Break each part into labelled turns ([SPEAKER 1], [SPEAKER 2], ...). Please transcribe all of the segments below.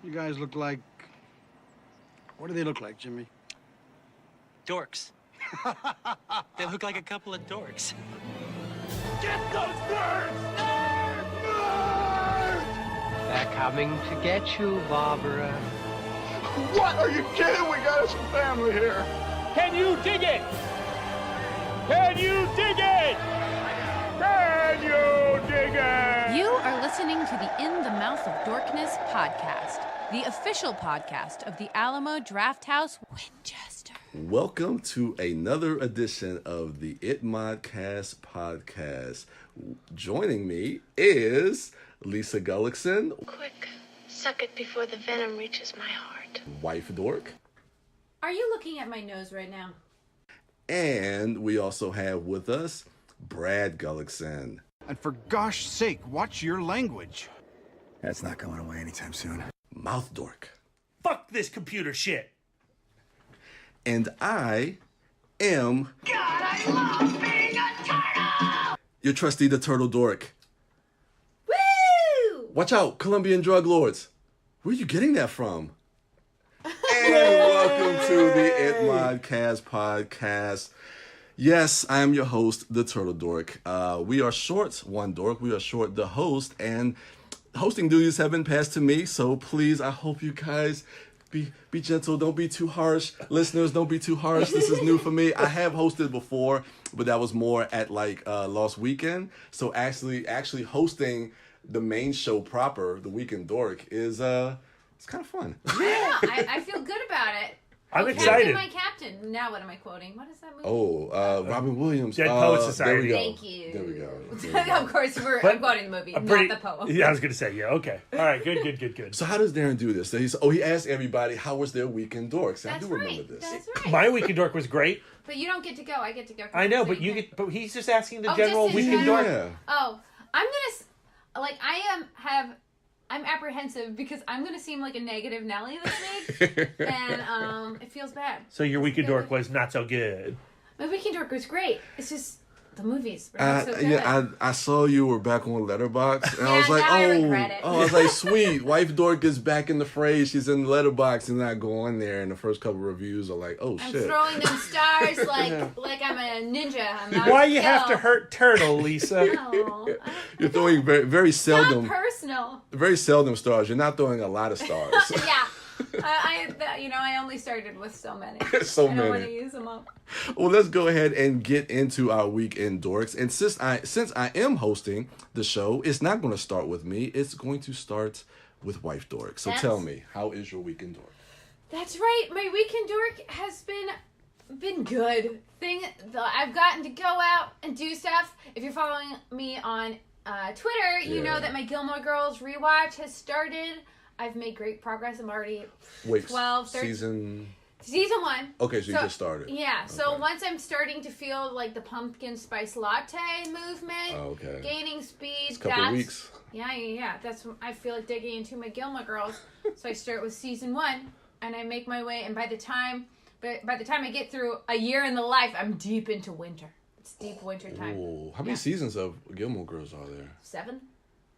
[SPEAKER 1] You guys look like... What do they look like, Jimmy?
[SPEAKER 2] Dorks. They look like a couple of dorks.
[SPEAKER 3] Get those birds! Birds!
[SPEAKER 4] They're coming to get you, Barbara.
[SPEAKER 3] What? Are you kidding? We got some family here. Can you dig it? Can you dig it? Can you dig it?
[SPEAKER 5] You are listening to the In the Mouth of Dorkness podcast, the official podcast of the Alamo Drafthouse Winchester.
[SPEAKER 6] Welcome to another edition of the REVIEWcast podcast. Joining me is Lisa Gullickson.
[SPEAKER 7] Quick, suck it before the venom reaches my heart.
[SPEAKER 6] Wife Dork.
[SPEAKER 5] Are you looking at my nose right now?
[SPEAKER 6] And we also have with us Brad Gullickson.
[SPEAKER 1] And for gosh sake, watch your language.
[SPEAKER 8] That's not going away anytime soon.
[SPEAKER 6] Mouth Dork.
[SPEAKER 9] Fuck this computer shit.
[SPEAKER 6] And I am...
[SPEAKER 3] God, I love being a turtle!
[SPEAKER 6] your trustee, the Turtle Dork.
[SPEAKER 5] Woo!
[SPEAKER 6] Watch out, Colombian drug lords. Where are you getting that from? And welcome to the REVIEWcast podcast. Yes, I am your host, the Turtle Dork. We are short one dork. We are short the host, and hosting duties have been passed to me. So please, I hope you guys be gentle. Don't be too harsh. Listeners, don't be too harsh. This is new for me. I have hosted before, but that was more at like Lost Weekend. So actually hosting the main show proper, the Weekend Dork, is it's kind of fun.
[SPEAKER 5] Yeah, I feel good about it.
[SPEAKER 9] I'm
[SPEAKER 5] Captain,
[SPEAKER 9] excited.
[SPEAKER 5] my captain. Now what am I quoting? What is that movie?
[SPEAKER 6] Oh, Robin Williams.
[SPEAKER 9] Dead Poets Society.
[SPEAKER 6] There we go.
[SPEAKER 5] Thank you.
[SPEAKER 6] There we go.
[SPEAKER 5] Of course, I'm quoting the movie,
[SPEAKER 9] I'm
[SPEAKER 5] not the poem.
[SPEAKER 9] Yeah, I was going to say, yeah, okay. All right, good.
[SPEAKER 6] So how does Darren do this? He asked everybody, how was their Weekend Dorks? I
[SPEAKER 5] That's
[SPEAKER 6] do
[SPEAKER 5] right.
[SPEAKER 6] remember this.
[SPEAKER 5] That's right.
[SPEAKER 9] My Weekend Dork was great.
[SPEAKER 5] But you don't get to go. I get to go.
[SPEAKER 9] I know,
[SPEAKER 5] So
[SPEAKER 9] but you
[SPEAKER 5] can-
[SPEAKER 9] get, but he's just asking the
[SPEAKER 5] Oh,
[SPEAKER 9] general
[SPEAKER 5] just in
[SPEAKER 9] Weekend
[SPEAKER 5] general?
[SPEAKER 9] Dork.
[SPEAKER 5] Oh, I'm apprehensive because I'm gonna seem like a negative Nelly this week, and it feels bad.
[SPEAKER 9] So your Weekend Dork was not so good.
[SPEAKER 5] My Weekend Dork was great. It's just the movies were not so good.
[SPEAKER 6] I saw you were back on Letterboxd, and I was
[SPEAKER 5] Yeah,
[SPEAKER 6] like,
[SPEAKER 5] now I regret it.
[SPEAKER 6] I was like, sweet, Wife Dork is back in the fray. She's in Letterboxd, and I go on there, and the first couple reviews are like, oh
[SPEAKER 5] I'm
[SPEAKER 6] shit.
[SPEAKER 5] throwing them stars like I'm a ninja. I'm not
[SPEAKER 9] Why
[SPEAKER 5] a
[SPEAKER 9] you have to
[SPEAKER 5] skill.
[SPEAKER 9] hurt Turtle, Lisa?
[SPEAKER 5] No,
[SPEAKER 6] You're throwing very, very
[SPEAKER 5] it's
[SPEAKER 6] seldom,
[SPEAKER 5] not personal.
[SPEAKER 6] very seldom stars. You're not throwing a lot of stars.
[SPEAKER 5] Yeah. I only started with so many.
[SPEAKER 6] So
[SPEAKER 5] I don't want to
[SPEAKER 6] many.
[SPEAKER 5] use them up.
[SPEAKER 6] Well, let's go ahead and get into our Weekend Dorks. And since I am hosting the show, it's not going to start with me. It's going to start with Wife Dork. So tell me, how is your Weekend Dork?
[SPEAKER 5] That's right. My Weekend Dork has been good. I've gotten to go out and do stuff. If you're following me on Twitter, you know that my Gilmore Girls rewatch has started. I've made great progress. I'm already 12, 13. Season 1.
[SPEAKER 6] Okay, so you just started.
[SPEAKER 5] Yeah, so
[SPEAKER 6] Okay.
[SPEAKER 5] once I'm starting to feel like the pumpkin spice latte movement,
[SPEAKER 6] Okay.
[SPEAKER 5] gaining speed.
[SPEAKER 6] It's a couple of weeks.
[SPEAKER 5] Yeah. That's when I feel like digging into my Gilmore Girls. So I start with season 1, and I make my way. And by the time I get through a year in the life, I'm deep into winter. It's deep winter time.
[SPEAKER 6] Ooh, how many seasons of Gilmore Girls are there?
[SPEAKER 5] 7.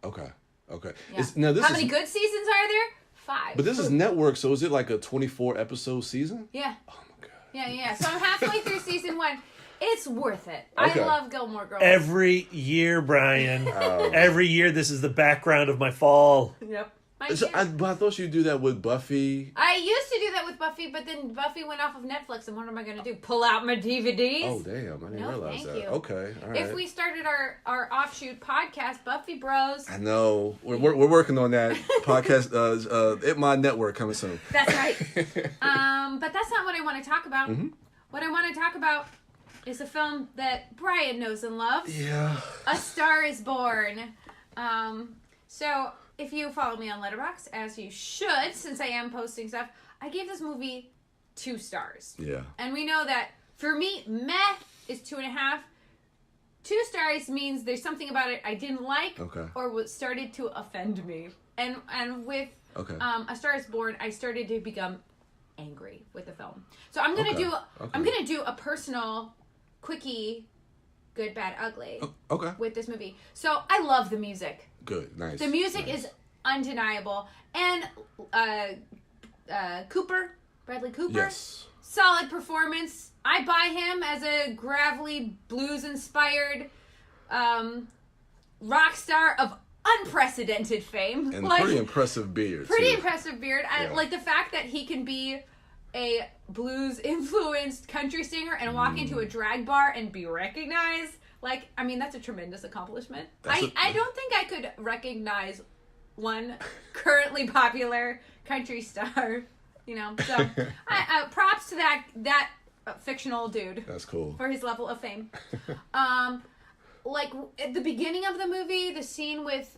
[SPEAKER 6] Okay.
[SPEAKER 5] Yeah. How many good seasons are there? 5.
[SPEAKER 6] But this is network, so is it like a 24 episode season?
[SPEAKER 5] Yeah.
[SPEAKER 6] Oh my god.
[SPEAKER 5] Yeah. So I'm halfway through season 1. It's worth it.
[SPEAKER 6] Okay.
[SPEAKER 5] I love Gilmore Girls.
[SPEAKER 9] Every year, Brian. Every year, this is the background of my fall.
[SPEAKER 5] Yep.
[SPEAKER 6] But I thought you'd do that with Buffy.
[SPEAKER 5] I used to do that with Buffy, but then Buffy went off of Netflix, and what am I going to do? Pull out my DVDs?
[SPEAKER 6] Oh damn! I didn't realize
[SPEAKER 5] thank
[SPEAKER 6] that.
[SPEAKER 5] you.
[SPEAKER 6] Okay, all right.
[SPEAKER 5] If we started our offshoot podcast, Buffy Bros.
[SPEAKER 6] I know we're working on that podcast. At my network coming soon.
[SPEAKER 5] That's right. But that's not what I want to talk about.
[SPEAKER 6] Mm-hmm.
[SPEAKER 5] What I want to talk about is a film that Brian knows and loves.
[SPEAKER 6] Yeah.
[SPEAKER 5] A Star is Born. So if you follow me on Letterboxd, as you should, since I am posting stuff, I gave this movie 2 stars.
[SPEAKER 6] Yeah.
[SPEAKER 5] And we know that for me, meh is 2.5. 2 stars means there's something about it I didn't like, or what started to offend me. And with A Star is Born, I started to become angry with the film. So I'm gonna do a personal quickie, good, bad, ugly.
[SPEAKER 6] Okay.
[SPEAKER 5] With this movie. So I love the music.
[SPEAKER 6] Good. Nice.
[SPEAKER 5] The music
[SPEAKER 6] nice.
[SPEAKER 5] is undeniable. And Bradley Cooper.
[SPEAKER 6] Yes.
[SPEAKER 5] Solid performance. I buy him as a gravelly, blues-inspired rock star of unprecedented fame.
[SPEAKER 6] And pretty impressive beard.
[SPEAKER 5] Pretty impressive beard. I like the fact that he can be a blues-influenced country singer and walk into a drag bar and be recognized. Like, I mean, that's a tremendous accomplishment. I don't think I could recognize one currently popular country star, you know. So, props to that fictional dude.
[SPEAKER 6] That's cool.
[SPEAKER 5] For his level of fame. Like, at the beginning of the movie, the scene with,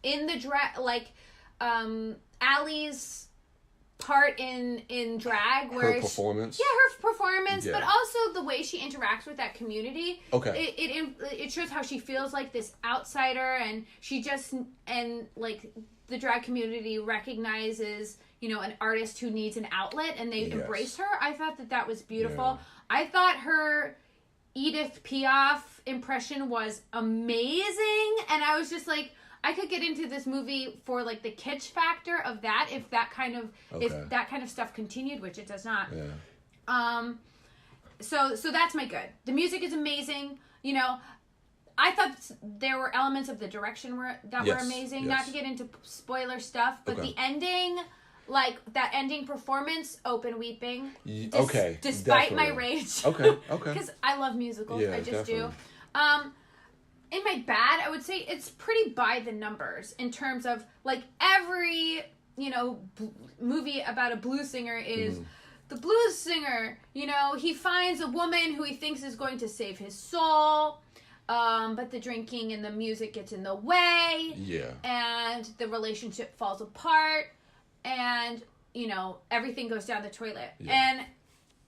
[SPEAKER 5] in the drag, like, Allie's part in drag, where
[SPEAKER 6] her performance.
[SPEAKER 5] Her performance, but also the way she interacts with that community.
[SPEAKER 6] Okay.
[SPEAKER 5] It shows how she feels like this outsider, and like the drag community recognizes, you know, an artist who needs an outlet, and they embrace her. I thought that was beautiful.
[SPEAKER 6] Yeah.
[SPEAKER 5] I thought her Edith Piaf impression was amazing, and I was just like, I could get into this movie for like the kitsch factor of that if that kind of stuff continued, which it does not.
[SPEAKER 6] Yeah.
[SPEAKER 5] So that's my good. The music is amazing. You know, I thought there were elements of the direction were amazing.
[SPEAKER 6] Yes.
[SPEAKER 5] Not to get into spoiler stuff, but the ending, like that ending performance, open weeping. Despite
[SPEAKER 6] definitely.
[SPEAKER 5] my rage.
[SPEAKER 6] Okay.
[SPEAKER 5] Because I love musicals.
[SPEAKER 6] Yeah,
[SPEAKER 5] I just
[SPEAKER 6] definitely.
[SPEAKER 5] do. In my bad, I would say it's pretty by the numbers in terms of like every, you know, movie about a blues singer is the blues singer, you know, he finds a woman who he thinks is going to save his soul, but the drinking and the music gets in the way.
[SPEAKER 6] Yeah. And
[SPEAKER 5] the relationship falls apart, and, you know, everything goes down the toilet.
[SPEAKER 6] Yeah.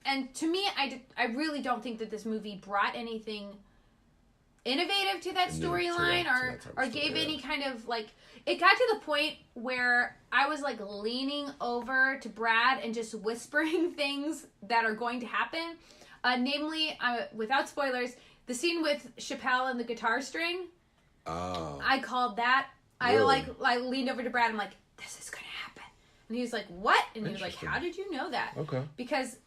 [SPEAKER 5] And to me, I really don't think that this movie brought anything innovative to that storyline or gave any kind of like, it got to the point where I was like leaning over to Brad and just whispering things that are going to happen, namely, without spoilers, the scene with Chappelle and the guitar string. I called that. Really? I leaned over to Brad. I'm like, this is gonna happen, and he was like, what? And he was like, how did you know that?
[SPEAKER 6] Okay.
[SPEAKER 5] Because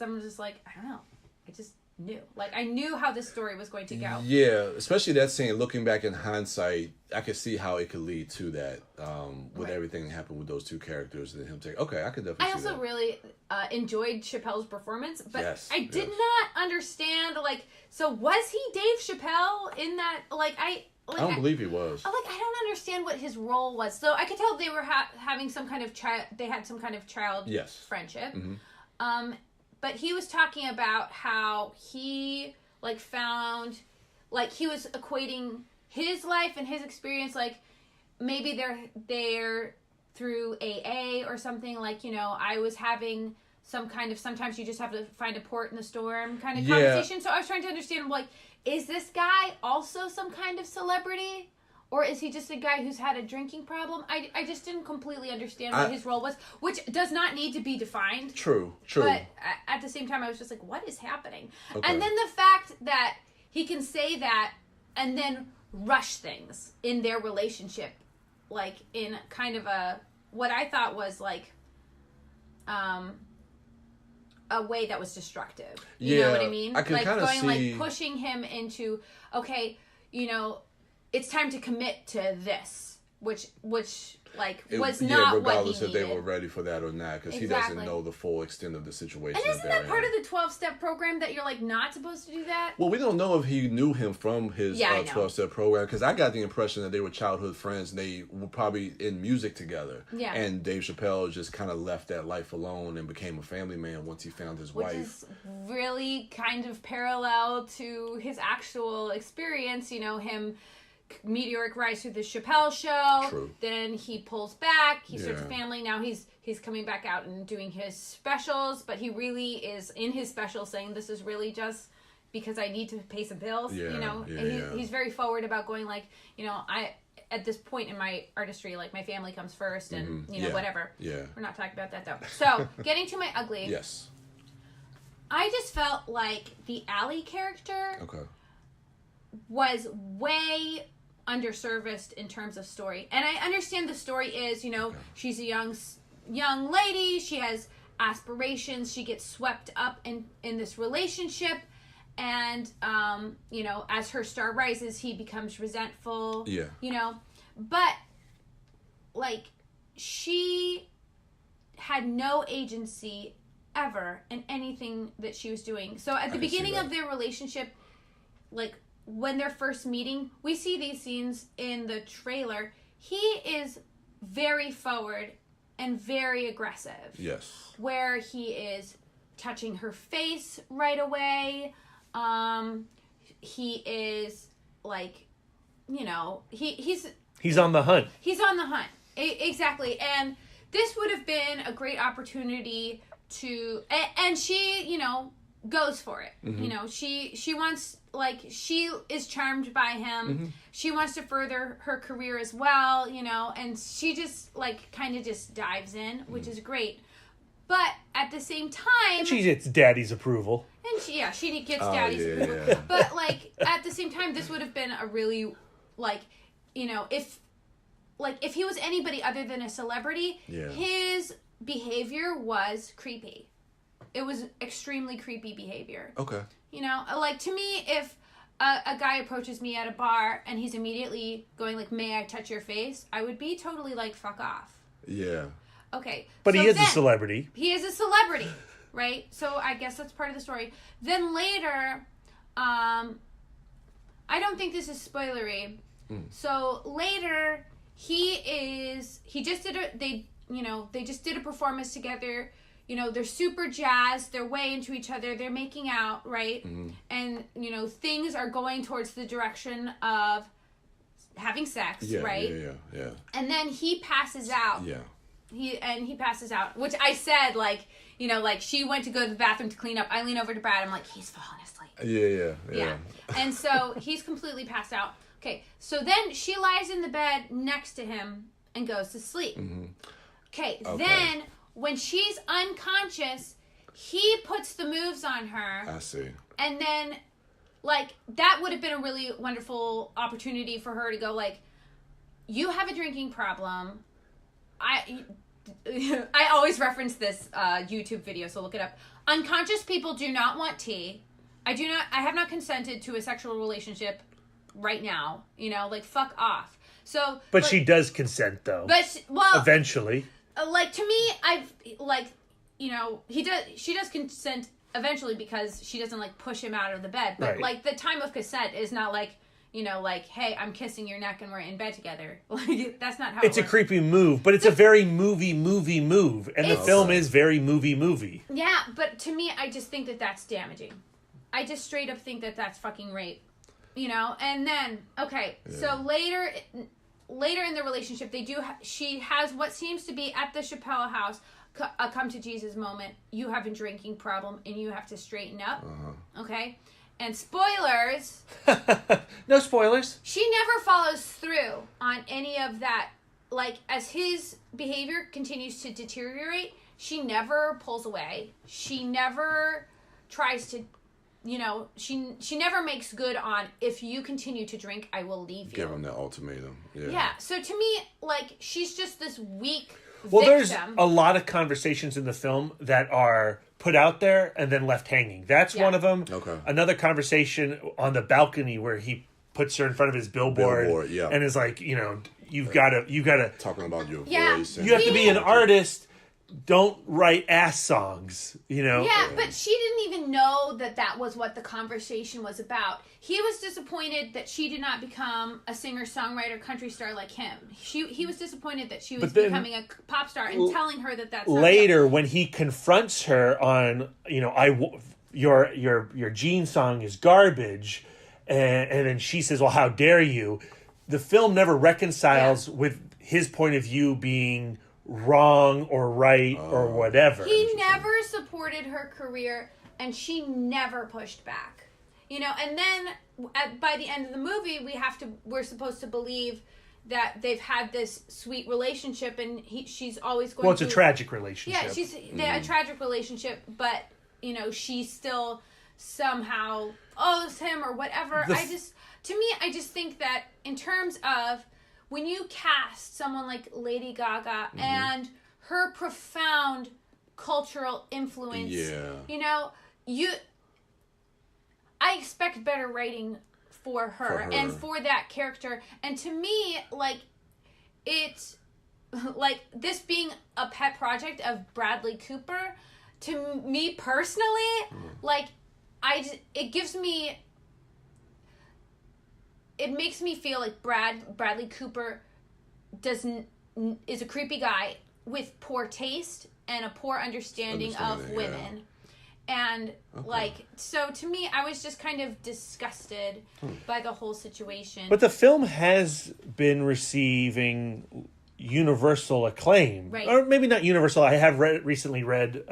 [SPEAKER 5] I'm just like, I don't know, I just knew. Like, I knew how this story was going to go.
[SPEAKER 6] Yeah, especially that scene, looking back in hindsight, I could see how it could lead to that, with everything that happened with those two characters and him take. Okay, I could definitely see that.
[SPEAKER 5] I also really enjoyed Chappelle's performance, but I did
[SPEAKER 6] yes.
[SPEAKER 5] not understand, like, so was he Dave Chappelle in that, like, I
[SPEAKER 6] don't believe he was.
[SPEAKER 5] I don't understand what his role was. So I could tell they were having some kind of they had some kind of child friendship. Mm-hmm. But he was talking about how he, like, found, like, he was equating his life and his experience, like, maybe they're through AA or something, like, you know, I was having some kind of, sometimes you just have to find a port in the storm kind of conversation. So I was trying to understand, like, is this guy also some kind of celebrity? Or is he just a guy who's had a drinking problem? I just didn't completely understand what his role was, which does not need to be defined.
[SPEAKER 6] True.
[SPEAKER 5] But at the same time, I was just like, what is happening? Okay. And then the fact that he can say that and then rush things in their relationship, like in kind of what I thought was like a way that was destructive. You know what I mean?
[SPEAKER 6] I can
[SPEAKER 5] like
[SPEAKER 6] going
[SPEAKER 5] see... like pushing him into, okay, you know, it's time to commit to this, which like was not what he
[SPEAKER 6] regardless if
[SPEAKER 5] needed.
[SPEAKER 6] they were ready for that or not, because he doesn't know the full extent of the situation.
[SPEAKER 5] And isn't that part of the 12-step program that you're like not supposed to do that?
[SPEAKER 6] Well, we don't know if he knew him from his 12-step program, because I got the impression that they were childhood friends and they were probably in music together. Yeah. And Dave Chappelle just kind of left that life alone and became a family man once he found his wife. Which is
[SPEAKER 5] really kind of parallel to his actual experience, you know, him meteoric rise through the Chappelle show.
[SPEAKER 6] True.
[SPEAKER 5] Then he pulls back. He starts a family. Now he's coming back out and doing his specials, but he really is in his special saying this is really just because I need to pay some bills.
[SPEAKER 6] Yeah,
[SPEAKER 5] you know, he's very forward about going like, you know, I at this point in my artistry, like my family comes first, and you know whatever. Yeah. We're not talking about that though. So getting to my ugly.
[SPEAKER 6] Yes.
[SPEAKER 5] I just felt like the Allie character.
[SPEAKER 6] Okay.
[SPEAKER 5] Was way underserviced in terms of story. And I understand the story is, she's a young lady. She has aspirations. She gets swept up in this relationship. And, as her star rises, he becomes resentful. Yeah. But, like, she had no agency ever in anything that she was doing. So at the beginning of their relationship, like, when they're first meeting, we see these scenes in the trailer. He is very forward and very aggressive. Yes. Where he is touching her face right away. He is, like, he's on the hunt. He's on the hunt. Exactly. And this would have been a great opportunity to, and she, goes for it. Mm-hmm. She wants, like, she is charmed by him. Mm-hmm. She wants to further her career as well, and she just, like, kind of just dives in, which is great. But at the same time,
[SPEAKER 9] she gets daddy's approval.
[SPEAKER 5] And she gets daddy's approval. Yeah. But, like, at the same time, this would have been a really, like, if he was anybody other than a celebrity, his behavior was creepy. It was extremely creepy behavior. Okay. Like, to me, if a guy approaches me at a bar and he's immediately going, like, may I touch your face? I would be totally like, fuck off. Yeah. Okay.
[SPEAKER 9] But he is a celebrity.
[SPEAKER 5] He is a celebrity, right? So I guess that's part of the story. Then later, I don't think this is spoilery. So later, they just did a performance together. They're super jazzed. They're way into each other. They're making out, right? Mm-hmm. And, things are going towards the direction of having sex, right? Yeah. And then he passes out. Yeah. He passes out, which I said, like, like, she went to go to the bathroom to clean up. I lean over to Brad. I'm like, he's falling asleep. Yeah. And so he's completely passed out. Okay, so then she lies in the bed next to him and goes to sleep. Mm-hmm. Okay, then when she's unconscious, he puts the moves on her. I see. And then, like, that would have been a really wonderful opportunity for her to go, like, you have a drinking problem. I always reference this YouTube video, so look it up. Unconscious people do not want tea. I have not consented to a sexual relationship right now. Like, fuck off. So,
[SPEAKER 9] but she does consent, though. But eventually,
[SPEAKER 5] like, to me, she does consent eventually because she doesn't, like, push him out of the bed. But like, the time of consent is not like, like, hey, I'm kissing your neck and we're in bed together. Like, that's not how
[SPEAKER 9] it's a creepy move, but it's a very movie move, and the film is very movie.
[SPEAKER 5] Yeah, but to me, I just think that that's damaging. I just straight up think that that's fucking rape. And then, so later in the relationship, she has what seems to be at the Chappelle house, a come to Jesus moment. You have a drinking problem and you have to straighten up. Okay? And spoilers.
[SPEAKER 9] No spoilers.
[SPEAKER 5] She never follows through on any of that. Like, as his behavior continues to deteriorate, she never pulls away. She never tries to, she never makes good on, if you continue to drink, I will leave you.
[SPEAKER 6] Give him that ultimatum.
[SPEAKER 5] Yeah. So to me, like, she's just this weak
[SPEAKER 9] Well,
[SPEAKER 5] victim.
[SPEAKER 9] There's a lot of conversations in the film that are put out there and then left hanging. That's one of them. Okay. Another conversation on the balcony where he puts her in front of his billboard and is like, you've got to
[SPEAKER 6] talking about your voice.
[SPEAKER 9] You have to be an artist. Don't write ass songs,
[SPEAKER 5] Yeah, but she didn't even know that was what the conversation was about. He was disappointed that she did not become a singer-songwriter country star like him. He was disappointed that she was becoming a pop star and telling her that's
[SPEAKER 9] later when he confronts her on, your Gene song is garbage, and then she says, well, how dare you? The film never reconciles with his point of view being wrong or right or whatever.
[SPEAKER 5] He never supported her career, and she never pushed back. And then by the end of the movie, we're supposed to believe that they've had this sweet relationship, and she's always going.
[SPEAKER 9] Well, it's a tragic relationship.
[SPEAKER 5] Yeah, she's a tragic relationship, but she still somehow owes him or whatever. I just think that in terms of when you cast someone like Lady Gaga and her profound cultural influence, you know, I expect better writing for her and for that character. And to me, like, it's like this being a pet project of Bradley Cooper, to me personally, like, it makes me feel like Bradley Cooper is a creepy guy with poor taste and a poor understanding of women. And like, so to me, I was just kind of disgusted by the whole situation.
[SPEAKER 9] But the film has been receiving universal acclaim,
[SPEAKER 5] right?
[SPEAKER 9] Or maybe not universal. I have recently read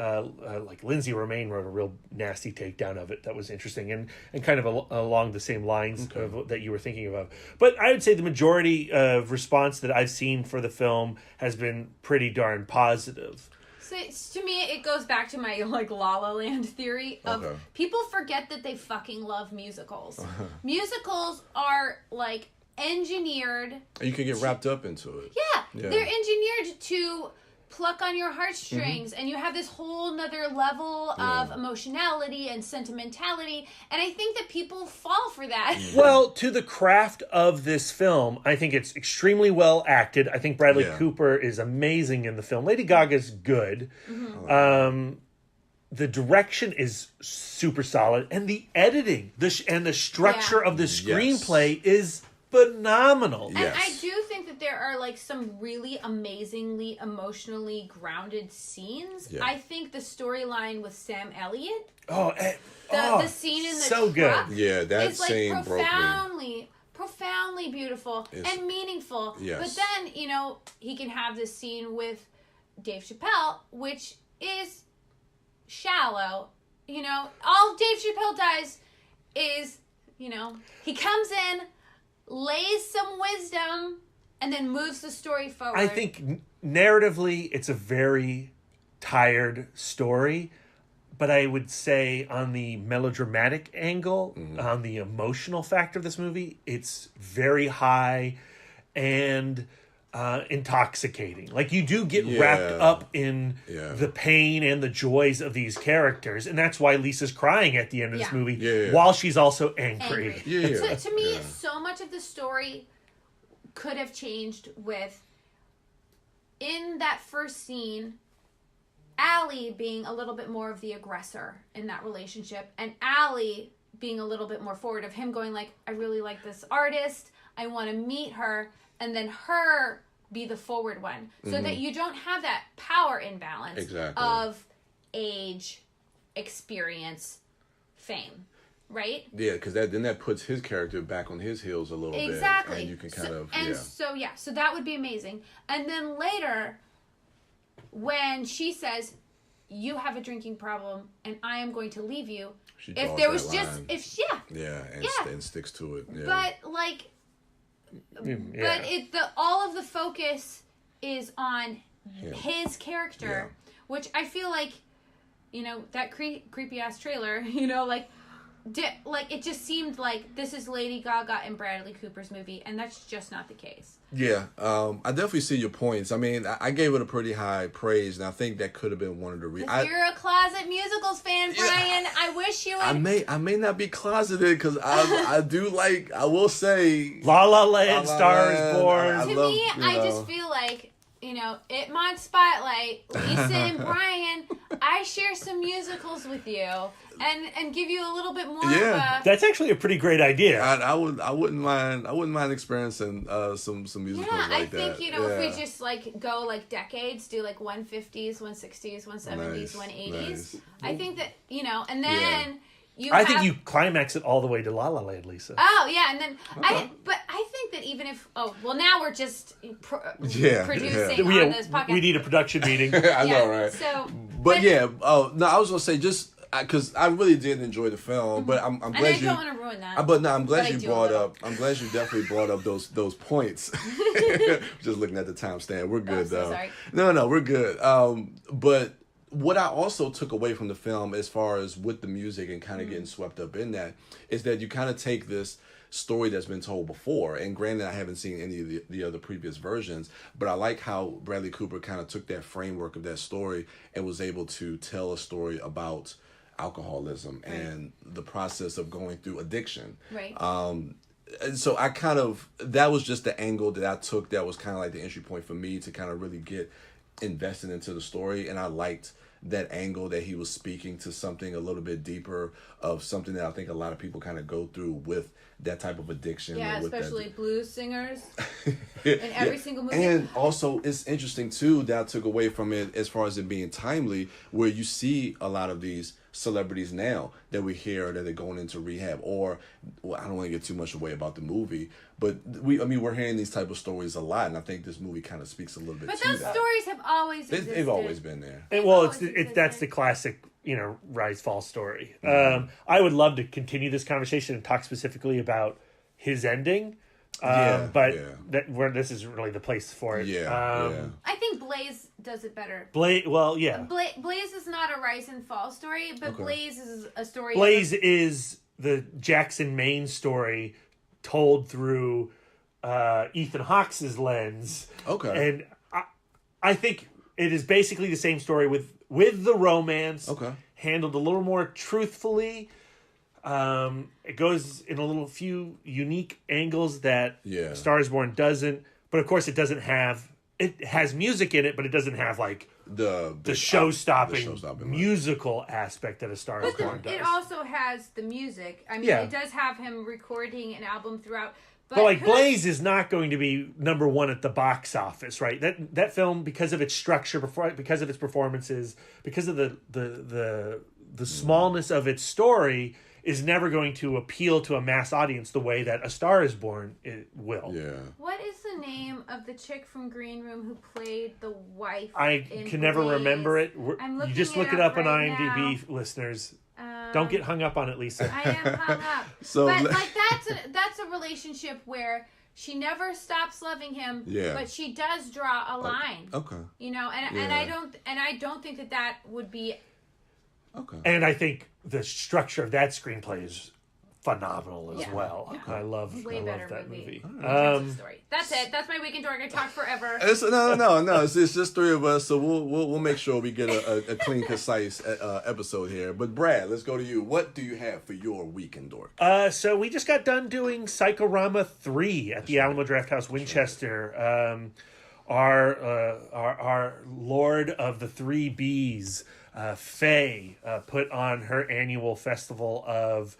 [SPEAKER 9] like Lindsay Romain wrote a real nasty takedown of it that was interesting and kind of along the same lines of, that you were thinking about. But I would say the majority of response that I've seen for the film has been pretty darn positive.
[SPEAKER 5] So to me, it goes back to my like La La Land theory of people forget that they fucking love musicals. Musicals are like engineered.
[SPEAKER 6] You can get wrapped up into it.
[SPEAKER 5] Yeah, they're engineered to pluck on your heartstrings, and you have this whole nother level of emotionality and sentimentality, and I think that people fall for that.
[SPEAKER 9] Well, to the craft of this film, I think it's extremely well acted. I think Bradley Cooper is amazing in the film. Lady Gaga's good. The direction is super solid, and the editing and the structure of the screenplay is phenomenal.
[SPEAKER 5] And I do think that there are like some really amazingly emotionally grounded scenes. I think the storyline with Sam Elliott, the scene in the truck,
[SPEAKER 6] that
[SPEAKER 5] is like
[SPEAKER 6] scene
[SPEAKER 5] profoundly beautiful and meaningful. But then, you know, he can have this scene with Dave Chappelle, which is shallow. You know, all Dave Chappelle does is, you know, he comes in, lays some wisdom, and then moves the story forward.
[SPEAKER 9] I think narratively, it's a very tired story, but I would say on the melodramatic angle, on the emotional factor of this movie, it's very high and intoxicating. Like, you do get wrapped up in the pain and the joys of these characters, and that's why Lisa's crying at the end of this movie while she's also angry.
[SPEAKER 5] To me, so much of the story could have changed with, in that first scene, Allie being a little bit more of the aggressor in that relationship, and Allie being a little bit more forward, of him going like, I really like this artist, I want to meet her, and then her be the forward one, so that you don't have that power imbalance of age, experience, fame, right?
[SPEAKER 6] Yeah, because that puts his character back on his heels a little bit. And you can kind
[SPEAKER 5] so that would be amazing. And then later, when she says, you have a drinking problem and I am going to leave you, if there was just,
[SPEAKER 6] and sticks to it. Yeah.
[SPEAKER 5] But like, but all of the focus is on his character, which I feel like, you know, that creepy ass trailer, you know, like it just seemed like this is Lady Gaga and Bradley Cooper's movie, and that's just not the case.
[SPEAKER 6] Yeah, I definitely see your points. I mean, I gave it a pretty high praise, and I think that could have been one of the reasons.
[SPEAKER 5] You're a closet musicals fan, Brian. I wish you would.
[SPEAKER 6] I may not be closeted because I do like. I will say,
[SPEAKER 9] La La Land, Star is Born.
[SPEAKER 5] To me, I just feel like, you know, Itmod Spotlight, Lisa and Brian, I share some musicals with you and give you a little bit more of a...
[SPEAKER 9] That's actually a pretty great idea.
[SPEAKER 6] I wouldn't mind experiencing some musicals like that.
[SPEAKER 5] I think, you know, if we just like go like decades, do like 150s, 160s, 170s, 180s. I think that, you know, and then
[SPEAKER 9] I think you climax it all the way to La La Land, Lisa.
[SPEAKER 5] Oh, yeah, and then I think that even if now we're just producing on this podcast.
[SPEAKER 9] We need a production meeting.
[SPEAKER 6] I know, right?
[SPEAKER 5] So,
[SPEAKER 6] but I was gonna say just because I really did enjoy the film, but I'm glad
[SPEAKER 5] I don't want to ruin that.
[SPEAKER 6] But no, I'm glad you brought up. I'm glad you definitely brought up those points. Just looking at the timestamp, we're good though.
[SPEAKER 5] Sorry.
[SPEAKER 6] No, we're good. But what I also took away from the film, as far as with the music and kind of getting swept up in that, is that you kind of take this story that's been told before, and granted I haven't seen any of the other previous versions, but I like how Bradley Cooper kind of took that framework of that story and was able to tell a story about alcoholism and the process of going through addiction.
[SPEAKER 5] Right.
[SPEAKER 6] And so I kind of, that was just the angle that I took, that was kind of like the entry point for me to kind of really get invested into the story. And I liked that angle, that he was speaking to something a little bit deeper, of something that I think a lot of people kind of go through with that type of addiction.
[SPEAKER 5] Yeah,
[SPEAKER 6] with
[SPEAKER 5] especially blues singers in every single movie.
[SPEAKER 6] And also, it's interesting too that I took away from it, as far as it being timely, where you see a lot of these celebrities now that we hear that they're going into rehab, or, well, I don't want to get too much away about the movie, but we're hearing these type of stories a lot, and I think this movie kind of speaks a little bit to that.
[SPEAKER 5] But those stories have always existed.
[SPEAKER 6] They've always been there.
[SPEAKER 9] And, well, that's the classic, rise fall story. I would love to continue this conversation and talk specifically about his ending. This is really the place for it.
[SPEAKER 5] I think Blaze does it better.
[SPEAKER 9] Blaze
[SPEAKER 5] is not a rise and fall story, but Blaze is a story.
[SPEAKER 9] Blaze is the Jackson Maine story told through Ethan Hawke's lens. Okay. And I think it is basically the same story with the romance. Okay. Handled a little more truthfully. It goes in a few unique angles that Star is Born doesn't, but of course it has music in it, but it doesn't have like the show-stopping musical aspect that A Star is Born does.
[SPEAKER 5] It also has the music. I mean, it does have him recording an album throughout.
[SPEAKER 9] But like Blaze is not going to be number one at the box office, right? That film, because of its structure, because of its performances, because of the smallness of its story, is never going to appeal to a mass audience the way that A Star is Born will. Yeah.
[SPEAKER 5] What is the name of the chick from Green Room who played the wife?
[SPEAKER 9] I can never remember it. You just look it up on IMDb, listeners. Don't get hung up on it, Lisa.
[SPEAKER 5] I am hung up. But that's a relationship where she never stops loving him, but she does draw a line. Okay. And I don't think that would be.
[SPEAKER 9] Okay. And I think the structure of that screenplay is phenomenal as well. Okay. I love that movie.
[SPEAKER 5] Story. That's it. That's my Week in Dork. I talk forever.
[SPEAKER 6] No. It's just three of us, so we'll make sure we get a clean, concise episode here. But Brad, let's go to you. What do you have for your Week in Dork?
[SPEAKER 9] So we just got done doing Psychorama 3 at the Alamo Drafthouse Winchester. Our Lord of the Three Bs, Faye, put on her annual festival of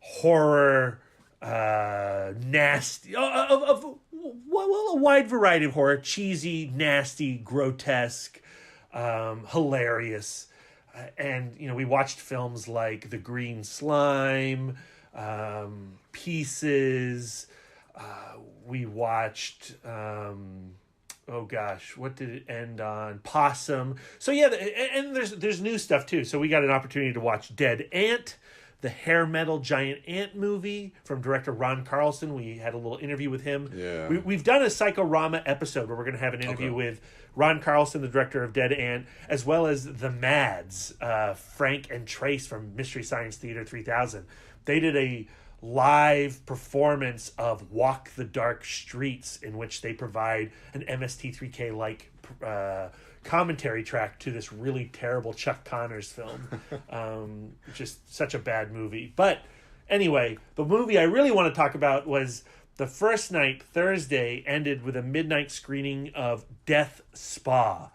[SPEAKER 9] horror, nasty, of a wide variety of horror, cheesy, nasty, grotesque, hilarious. And, we watched films like The Green Slime, Pieces. We watched... what did it end on? Possum. So and there's new stuff too. So we got an opportunity to watch Dead Ant, the hair metal giant ant movie from director Ron Carlson. We had a little interview with him. Yeah. We've done a Psychorama episode where we're going to have an interview with Ron Carlson, the director of Dead Ant, as well as the Mads, Frank and Trace from Mystery Science Theater 3000. They did a live performance of Walk the Dark Streets, in which they provide an MST3K like commentary track to this really terrible Chuck Connors film. Just such a bad movie. But anyway, the movie I really want to talk about was the first night, Thursday, ended with a midnight screening of Death Spa,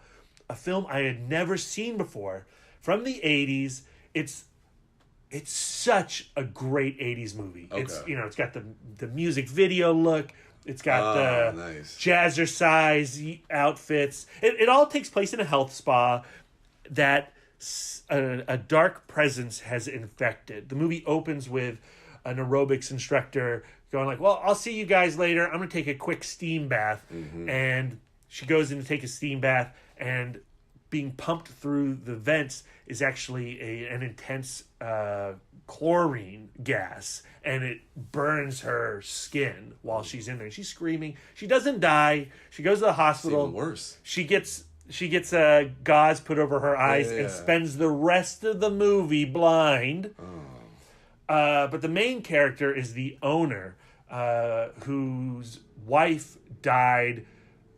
[SPEAKER 9] a film I had never seen before from the 80s. It's such a great 80s movie. Okay. It's got the music video look. It's got the jazzercise outfits. It all takes place in a health spa that a dark presence has infected. The movie opens with an aerobics instructor going like, well, I'll see you guys later. I'm going to take a quick steam bath. Mm-hmm. And she goes in to take a steam bath, and being pumped through the vents is actually an intense chlorine gas, and it burns her skin while she's in there. She's screaming. She doesn't die. She goes to the hospital.
[SPEAKER 6] It's even worse.
[SPEAKER 9] She gets gauze put over her eyes and spends the rest of the movie blind. But the main character is the owner, whose wife died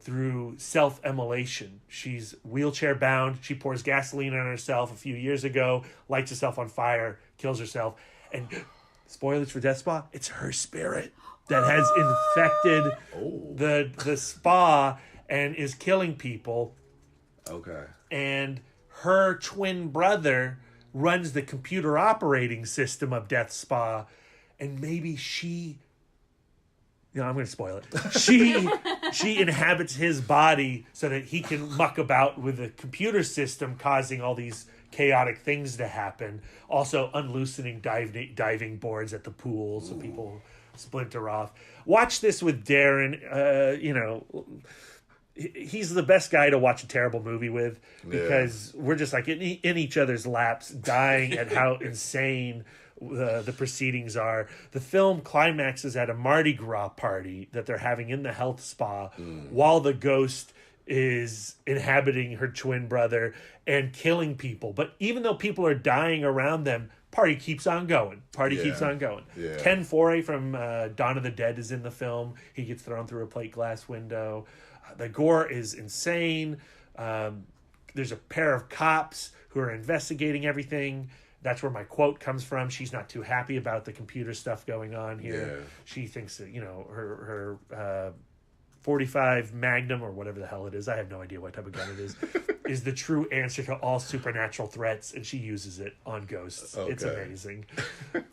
[SPEAKER 9] through self-immolation. She's wheelchair bound. She pours gasoline on herself a few years ago, lights herself on fire, kills herself. And spoilers for Death Spa, it's her spirit that has infected the spa and is killing people.
[SPEAKER 6] Okay. And
[SPEAKER 9] her twin brother runs the computer operating system of Death Spa, and maybe I'm going to spoil it. She inhabits his body so that he can muck about with the computer system, causing all these chaotic things to happen. Also unloosening diving boards at the pool so people splinter off. Watch this with Darren. He's the best guy to watch a terrible movie with, because we're just like in each other's laps, dying at how insane the proceedings are. The film climaxes at a Mardi Gras party that they're having in the health spa while the ghost is inhabiting her twin brother and killing people. But even though people are dying around them, party keeps on going. Keeps on going. Yeah. Ken Foree from Dawn of the Dead is in the film. He gets thrown through a plate glass window. The gore is insane. There's a pair of cops who are investigating everything. That's where my quote comes from. She's not too happy about the computer stuff going on here. Yeah. She thinks that, her 45 Magnum or whatever the hell it is, I have no idea what type of gun it is the true answer to all supernatural threats, and she uses it on ghosts. Okay. It's amazing.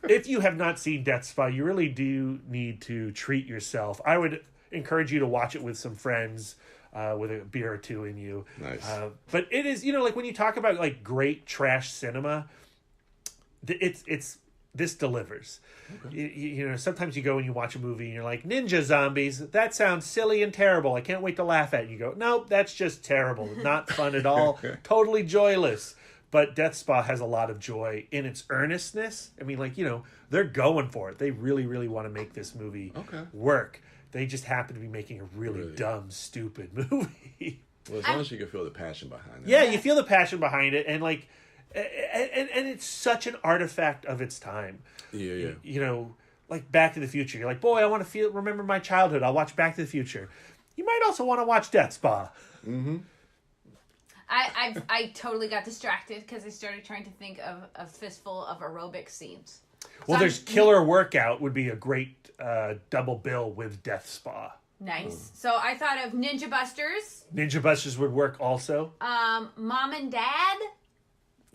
[SPEAKER 9] If you have not seen Death Spa, you really do need to treat yourself. I would encourage you to watch it with some friends, with a beer or two in you. Nice. But it is, like when you talk about like great trash cinema, this delivers. Okay. Sometimes you go and you watch a movie and you're like, ninja zombies, that sounds silly and terrible. I can't wait to laugh at it. You go, nope, that's just terrible. Not fun at all. Totally joyless. But Death Spa has a lot of joy in its earnestness. I mean, they're going for it. They really, really want to make this movie work. They just happen to be making a really dumb, stupid movie.
[SPEAKER 6] Well, as long as you can feel the passion behind it.
[SPEAKER 9] Yeah, you feel the passion behind it, and and it's such an artifact of its time. Yeah. Like Back to the Future. You're like, boy, I want to remember my childhood. I'll watch Back to the Future. You might also want to watch Death Spa. Mm-hmm.
[SPEAKER 5] I totally got distracted because I started trying to think of a fistful of aerobic scenes.
[SPEAKER 9] Well, there's Killer Workout would be a great double bill with Death Spa.
[SPEAKER 5] Nice. So I thought of Ninja Busters.
[SPEAKER 9] Ninja Busters would work also.
[SPEAKER 5] Mom and Dad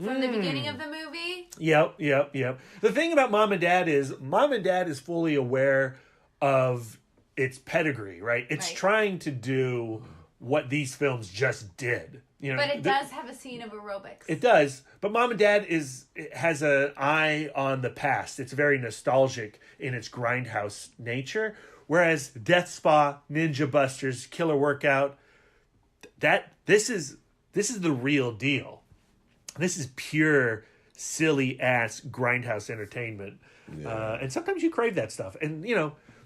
[SPEAKER 5] from the beginning of the movie.
[SPEAKER 9] Yep. The thing about Mom and Dad is fully aware of its pedigree, right? It's trying to do what these films just did.
[SPEAKER 5] But it does have a scene of aerobics.
[SPEAKER 9] It does. But Mom and Dad has an eye on the past. It's very nostalgic in its grindhouse nature. Whereas Death Spa, Ninja Busters, Killer Workout, this is the real deal. This is pure silly ass grindhouse entertainment. Yeah. And sometimes you crave that stuff. And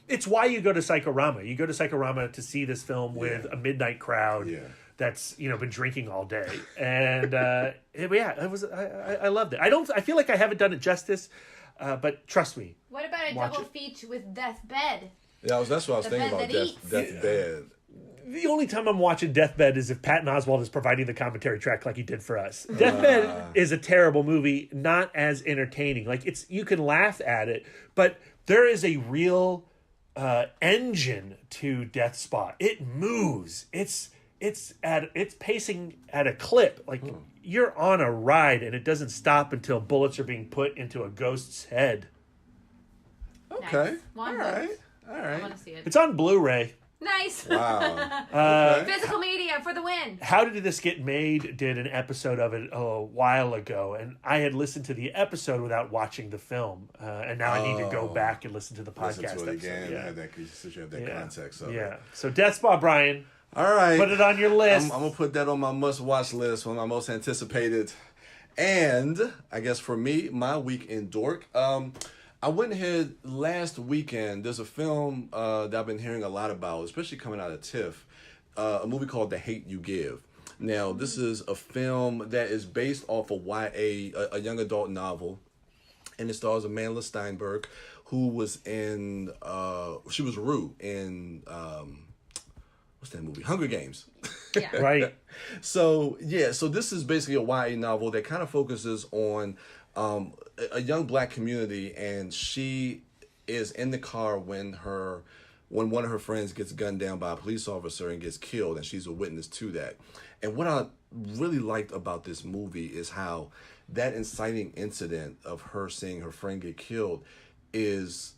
[SPEAKER 9] it's why you go to Psychorama. You go to Psychorama to see this film with a midnight crowd. Yeah. That's been drinking all day, and I loved it. I feel like I haven't done it justice, but trust me.
[SPEAKER 5] What about a double feature with Deathbed?
[SPEAKER 6] Yeah, that's what I was thinking about. Deathbed.
[SPEAKER 9] The only time I'm watching Deathbed is if Patton Oswalt is providing the commentary track like he did for us. Deathbed is a terrible movie, not as entertaining. You can laugh at it, but there is a real engine to Death Spa. It moves. It's pacing at a clip. You're on a ride and it doesn't stop until bullets are being put into a ghost's head.
[SPEAKER 6] Okay.
[SPEAKER 5] Nice.
[SPEAKER 6] All right.
[SPEAKER 5] I want to see it.
[SPEAKER 9] It's on Blu-ray.
[SPEAKER 5] Nice.
[SPEAKER 6] Wow.
[SPEAKER 5] Physical media for the win.
[SPEAKER 9] How Did This Get Made did an episode of it a while ago, and I had listened to the episode without watching the film, and now I need to go back and listen to the podcast
[SPEAKER 6] listen to it
[SPEAKER 9] episode.
[SPEAKER 6] Again, so you have that context.
[SPEAKER 9] So Death Spa, Brian.
[SPEAKER 6] All right.
[SPEAKER 9] Put it on your list.
[SPEAKER 6] I'm going to put that on my must-watch list, one of my most anticipated. And I guess for me, my week in Dork, I went ahead last weekend. There's a film that I've been hearing a lot about, especially coming out of TIFF, a movie called The Hate U Give. Now, this is a film that is based off of YA, a young adult novel, and it stars Amanda Steinberg, who was in, she was Rue in, what's that movie? Hunger Games.
[SPEAKER 5] Yeah.
[SPEAKER 9] Right.
[SPEAKER 6] So this is basically a YA novel that kind of focuses on a young black community, and she is in the car when one of her friends gets gunned down by a police officer and gets killed, and she's a witness to that. And what I really liked about this movie is how that inciting incident of her seeing her friend get killed is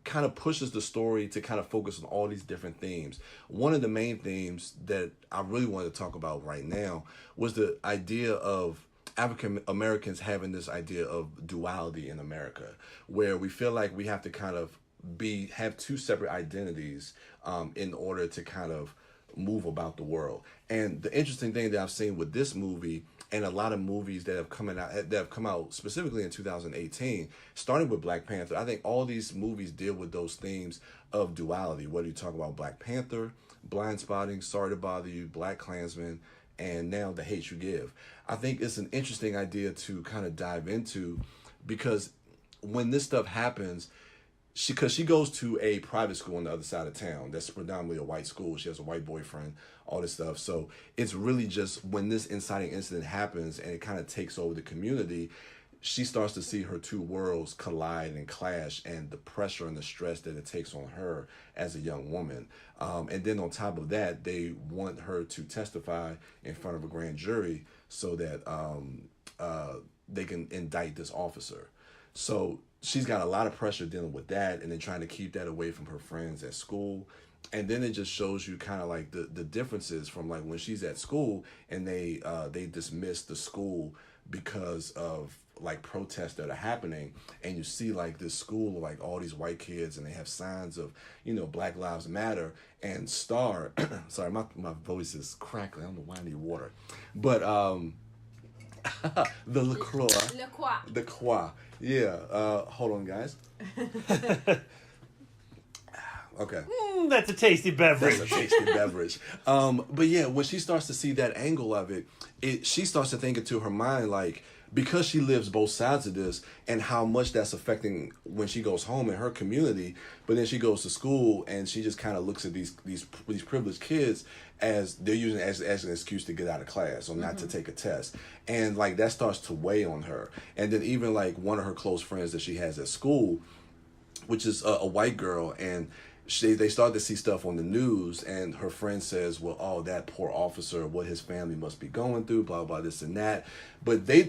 [SPEAKER 6] kind of pushes the story to kind of focus on all these different themes. One of the main themes that I really wanted to talk about right now was the idea of African Americans having this idea of duality in America, where we feel like we have to kind of have two separate identities in order to kind of move about the world. And the interesting thing that I've seen with this movie and a lot of movies that have come out specifically in 2018, starting with Black Panther, I think all these movies deal with those themes of duality. Whether you talk about Black Panther, Blind Spotting, Sorry to Bother You, Black Klansman, and now The Hate You Give. I think it's an interesting idea to kind of dive into, because when this stuff happens, she goes to a private school on the other side of town that's predominantly a white school. She has a white boyfriend, all this stuff. So it's really just when this inciting incident happens and it kind of takes over the community, she starts to see her two worlds collide and clash, and the pressure and the stress that it takes on her as a young woman. And then on top of that, they want her to testify in front of a grand jury so that they can indict this officer. So she's got a lot of pressure dealing with that, and then trying to keep that away from her friends at school. And then it just shows you kind of like the differences from like when she's at school and they dismiss the school because of like protests that are happening, and you see like this school of like all these white kids and they have signs of, you know, Black Lives Matter and Star. Sorry, my voice is crackling. I don't know why I need water. But the LaCroix. The Croix. Yeah. Hold on, guys. Okay.
[SPEAKER 9] That's a tasty beverage.
[SPEAKER 6] That's a tasty beverage. But yeah, when she starts to see that angle of it, she starts to think into her mind, like, because she lives both sides of this and how much that's affecting when she goes home in her community, but then she goes to school and she just kind of looks at these privileged kids as they're using it as an excuse to get out of class or not to take a test. And like that starts to weigh on her. And then even like one of her close friends that she has at school, which is a white girl, and they start to see stuff on the news, and her friend says, well, oh, that poor officer, what his family must be going through, blah, blah, this and that. But they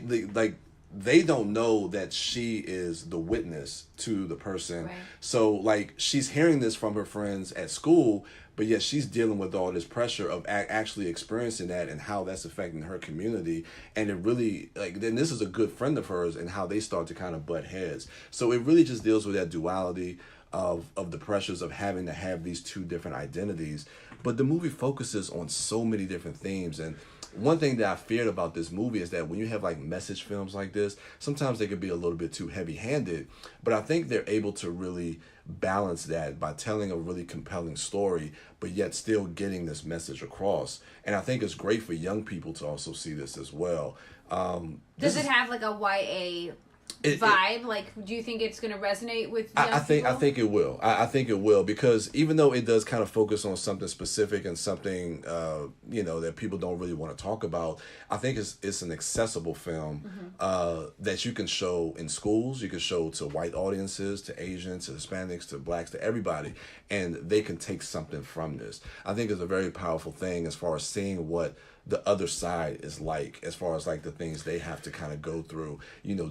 [SPEAKER 6] don't know that she is the witness to the person. Right. So like she's hearing this from her friends at school, but yet she's dealing with all this pressure of actually experiencing that and how that's affecting her community. And it really, like, then this is a good friend of hers and how they start to kind of butt heads. So it really just deals with that duality of the pressures of having to have these two different identities. But the movie focuses on so many different themes. And one thing that I feared about this movie is that when you have like message films like this, sometimes they could be a little bit too heavy-handed. But I think they're able to really balance that by telling a really compelling story, but yet still getting this message across. And I think it's great for young people to also see this as well.
[SPEAKER 5] Does it have like a YA vibe? Like, do you think it's going to resonate with young people?
[SPEAKER 6] I think it will. I think it will, because even though it does kind of focus on something specific and something that people don't really want to talk about, I think it's an accessible film that you can show in schools. You can show to white audiences, to Asians, to Hispanics, to blacks, to everybody, and they can take something from this. I think it's a very powerful thing as far as seeing what the other side is like, as far as like the things they have to kind of go through,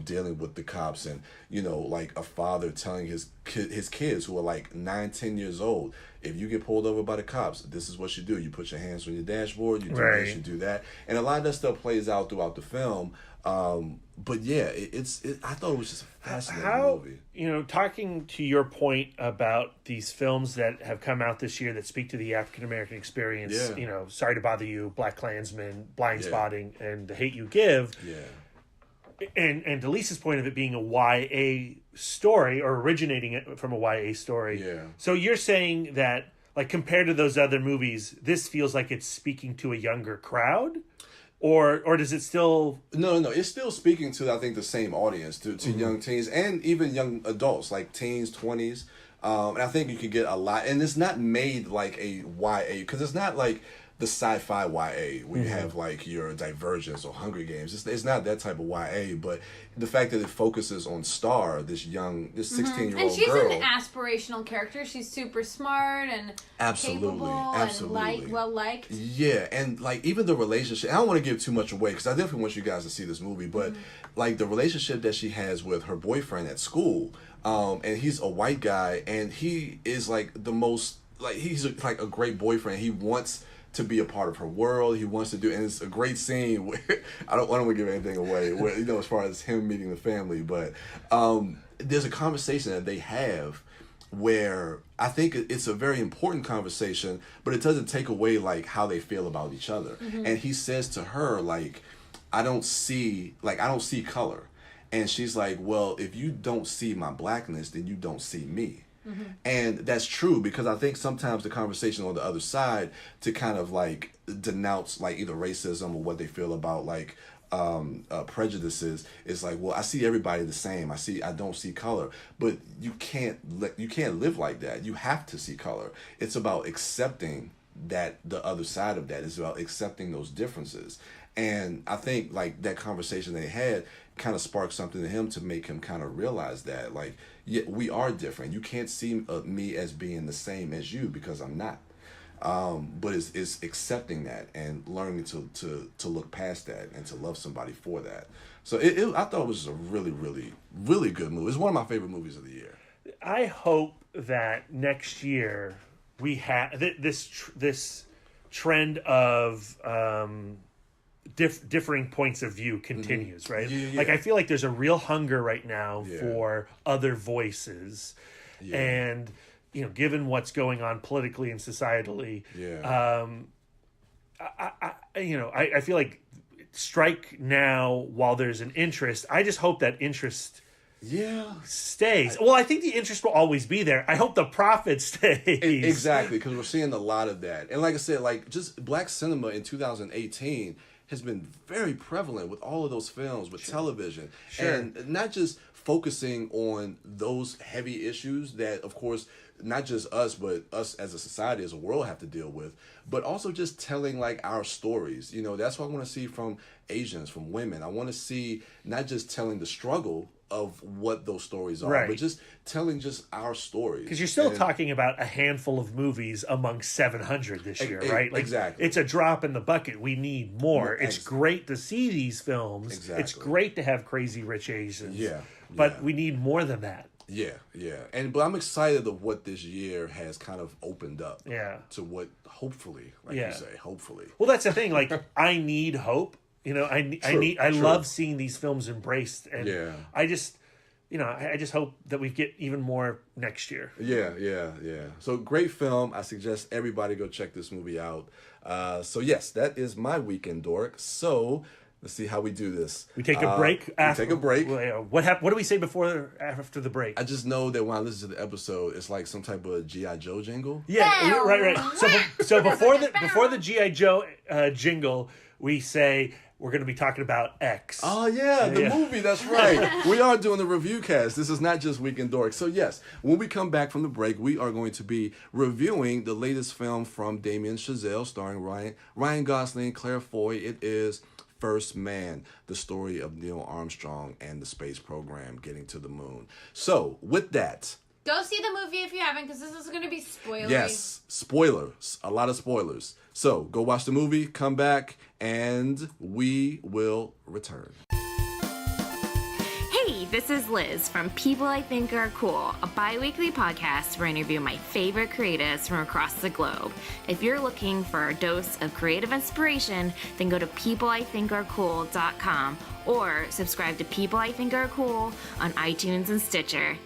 [SPEAKER 6] dealing with the cops, and like a father telling his kids who are like 9-10 years old, if you get pulled over by the cops, this is what you do. You put your hands on your dashboard, you do this, you do that. And a lot of that stuff plays out throughout the film. But yeah, I thought it was just a fascinating movie.
[SPEAKER 9] Talking to your point about these films that have come out this year that speak to the African American experience, Sorry to Bother You, Black Klansman, Blind Spotting, and The Hate You Give. Yeah. And Delisa's point of it being a YA story, or originating from a YA story. Yeah. So you're saying that like compared to those other movies, this feels like it's speaking to a younger crowd? Or does it still...
[SPEAKER 6] No. It's still speaking to, I think, the same audience, to young teens and even young adults, like teens, 20s. And I think you could get a lot... And it's not made like a YA, because it's not like the sci-fi YA where you have like your Divergence or Hunger Games. It's not that type of YA, but the fact that it focuses on Star, this 16-year-old girl.
[SPEAKER 5] And she's an aspirational character. She's super smart and capable and well-liked.
[SPEAKER 6] Yeah, and like even the relationship, I don't want to give too much away because I definitely want you guys to see this movie, but like the relationship that she has with her boyfriend at school, and he's a white guy, and he is like the most, like he's like a great boyfriend. He wants to be a part of her world. He wants to do, and it's a great scene where I don't want to give anything away, where, as far as him meeting the family, but there's a conversation that they have where I think it's a very important conversation, but it doesn't take away like how they feel about each other. And he says to her, like, I don't see color. And she's like, well, if you don't see my blackness, then you don't see me. And that's true, because I think sometimes the conversation on the other side to kind of like denounce like either racism or what they feel about like prejudices is like, well, I see everybody the same. I don't see color, but you can't live like that. You have to see color. It's about accepting that the other side of that is about accepting those differences. And I think like that conversation they had kind of sparked something in him to make him kind of realize that, like, yeah, we are different. You can't see me as being the same as you because I'm not. But it's accepting that and learning to look past that and to love somebody for that. So I thought it was a really, really, really good movie. It's one of my favorite movies of the year.
[SPEAKER 9] I hope that next year we have this trend of differing points of view continues, right? Yeah. Like I feel like there's a real hunger right now for other voices, and given what's going on politically and societally, I feel like strike now while there's an interest. I just hope that interest stays. Well, I think the interest will always be there. I hope the profit stays.
[SPEAKER 6] Exactly, because we're seeing a lot of that. And like I said, like just black cinema in 2018 has been very prevalent with all of those films, with television. And not just focusing on those heavy issues that, of course, not just us, but us as a society, as a world have to deal with, but also just telling like our stories. That's what I want to see from Asians, from women. I want to see not just telling the struggle of what those stories are, but just telling just our stories.
[SPEAKER 9] Because you're still talking about a handful of movies among 700 this year, right? Like,
[SPEAKER 6] exactly.
[SPEAKER 9] It's a drop in the bucket. We need more. It's great to see these films.
[SPEAKER 6] Exactly.
[SPEAKER 9] It's great to have Crazy Rich Asians. But we need more than that.
[SPEAKER 6] But I'm excited of what this year has kind of opened up. To what, hopefully, you say, hopefully.
[SPEAKER 9] Well, that's the thing. Like, I need hope. I love seeing these films embraced, and I just hope that we get even more next year. So great film. I suggest everybody go check this movie out. So yes, that is my week in Dork. So let's see how we do this. We take a break.
[SPEAKER 6] Take a break.
[SPEAKER 9] What do we say after the break?
[SPEAKER 6] I just know that when I listen to the episode, it's like some type of G.I. Joe jingle.
[SPEAKER 9] Yeah, right. So before the G.I. Joe jingle, we say we're going to be talking about X.
[SPEAKER 6] Oh, yeah, the movie. That's right. We are doing the review cast. This is not just Week in Dork. So, yes, when we come back from the break, we are going to be reviewing the latest film from Damien Chazelle, starring Ryan Gosling, Claire Foy. It is First Man, the story of Neil Armstrong and the space program getting to the moon. So, with that,
[SPEAKER 5] go see the movie if you haven't, because this is going to be spoilery.
[SPEAKER 6] Yes, spoilers. A lot of spoilers. So, go watch the movie, come back, and we will return.
[SPEAKER 10] Hey, this is Liz from People I Think Are Cool, a bi-weekly podcast where I interview my favorite creatives from across the globe. If you're looking for a dose of creative inspiration, then go to peopleithinkarecool.com or subscribe to People I Think Are Cool on iTunes and Stitcher.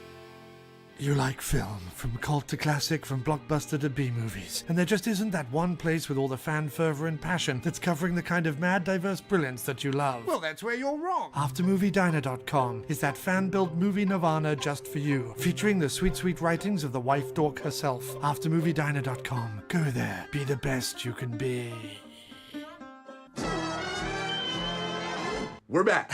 [SPEAKER 11] You like film, from cult to classic, from blockbuster to B-movies. And there just isn't that one place with all the fan fervor and passion that's covering the kind of mad, diverse brilliance that you love.
[SPEAKER 1] Well, that's where you're wrong.
[SPEAKER 11] AfterMovieDiner.com is that fan-built movie nirvana just for you, featuring the sweet, sweet writings of the Wife Dork herself. AfterMovieDiner.com. Go there. Be the best you can be.
[SPEAKER 6] We're back.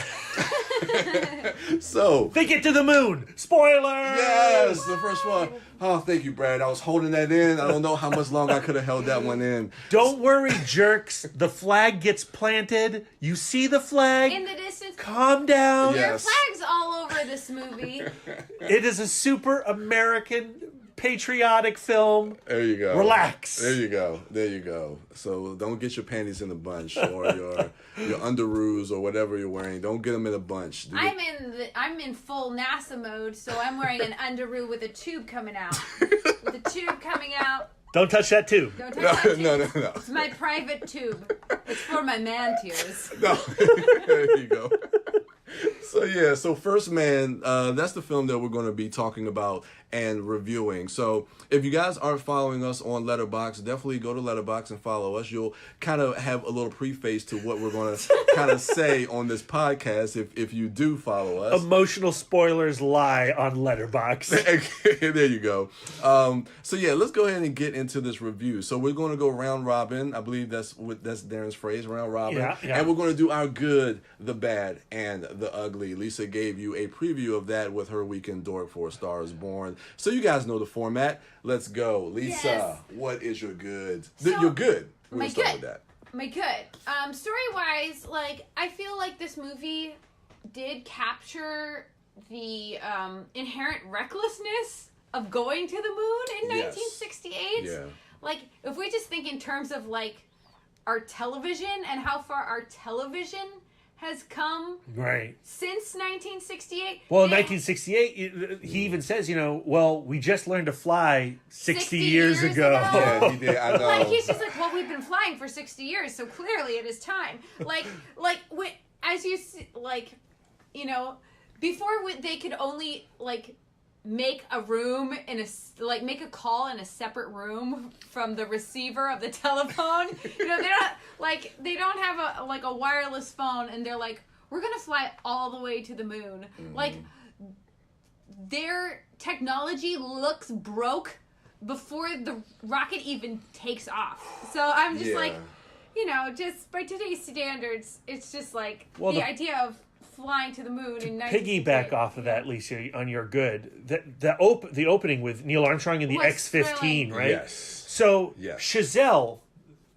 [SPEAKER 6] So
[SPEAKER 9] they get to the moon. Spoiler.
[SPEAKER 6] Yes, the first one. Oh, thank you, Brad. I was holding that in. I don't know how much longer I could have held that one in.
[SPEAKER 9] Don't worry, jerks. The flag gets planted. You see the flag
[SPEAKER 5] in the distance.
[SPEAKER 9] Calm down.
[SPEAKER 5] There are flags all over this movie.
[SPEAKER 9] It is a super American patriotic film.
[SPEAKER 6] There you go.
[SPEAKER 9] Relax.
[SPEAKER 6] There you go. There you go. So don't get your panties in a bunch or your underoos or whatever you're wearing. Don't get them in a bunch.
[SPEAKER 5] I'm in full NASA mode, so I'm wearing an underoo with a tube coming out. With a tube coming out.
[SPEAKER 9] Don't touch that tube.
[SPEAKER 5] Don't touch that tube.
[SPEAKER 6] No.
[SPEAKER 5] It's my private tube. It's for my man tears.
[SPEAKER 6] No. There you go. So First Man, that's the film that we're going to be talking about and reviewing. So if you guys aren't following us on Letterboxd, definitely go to Letterboxd and follow us. You'll kind of have a little preface to what we're going to kind of say on this podcast if you do follow us.
[SPEAKER 9] Emotional spoilers lie on Letterboxd.
[SPEAKER 6] There you go. So let's go ahead and get into this review. So we're going to go round robin. I believe that's Darren's phrase, round robin.
[SPEAKER 9] Yeah.
[SPEAKER 6] And we're going to do our good, the bad, and the ugly. Lisa gave you a preview of that with her week in Dork for A Star Is Born. So you guys know the format. Let's go. Lisa,
[SPEAKER 5] yes.
[SPEAKER 6] What is your good? Your good. We're going to start with that.
[SPEAKER 5] My good. Story-wise, I feel like this movie did capture the inherent recklessness of going to the moon in 1968.
[SPEAKER 6] Yeah.
[SPEAKER 5] If we just think in terms of, our television and how far our television has come since 1968.
[SPEAKER 9] Well, in 1968, he even says, we just learned to fly 60 years ago.
[SPEAKER 6] Yeah, he did. I know.
[SPEAKER 5] He's just we've been flying for 60 years, so clearly it is time. As you see, before they could only, make a room in make a call in a separate room from the receiver of the telephone. They don't have a wireless phone, and they're we're gonna fly all the way to the moon. Their technology looks broke before the rocket even takes off. So I'm just just by today's standards, it's just the idea of flying to the moon in 1968.
[SPEAKER 9] Piggyback off of that, Lisa, on your good. The opening with Neil Armstrong in the X-15, right?
[SPEAKER 6] Yes.
[SPEAKER 9] So Chazelle,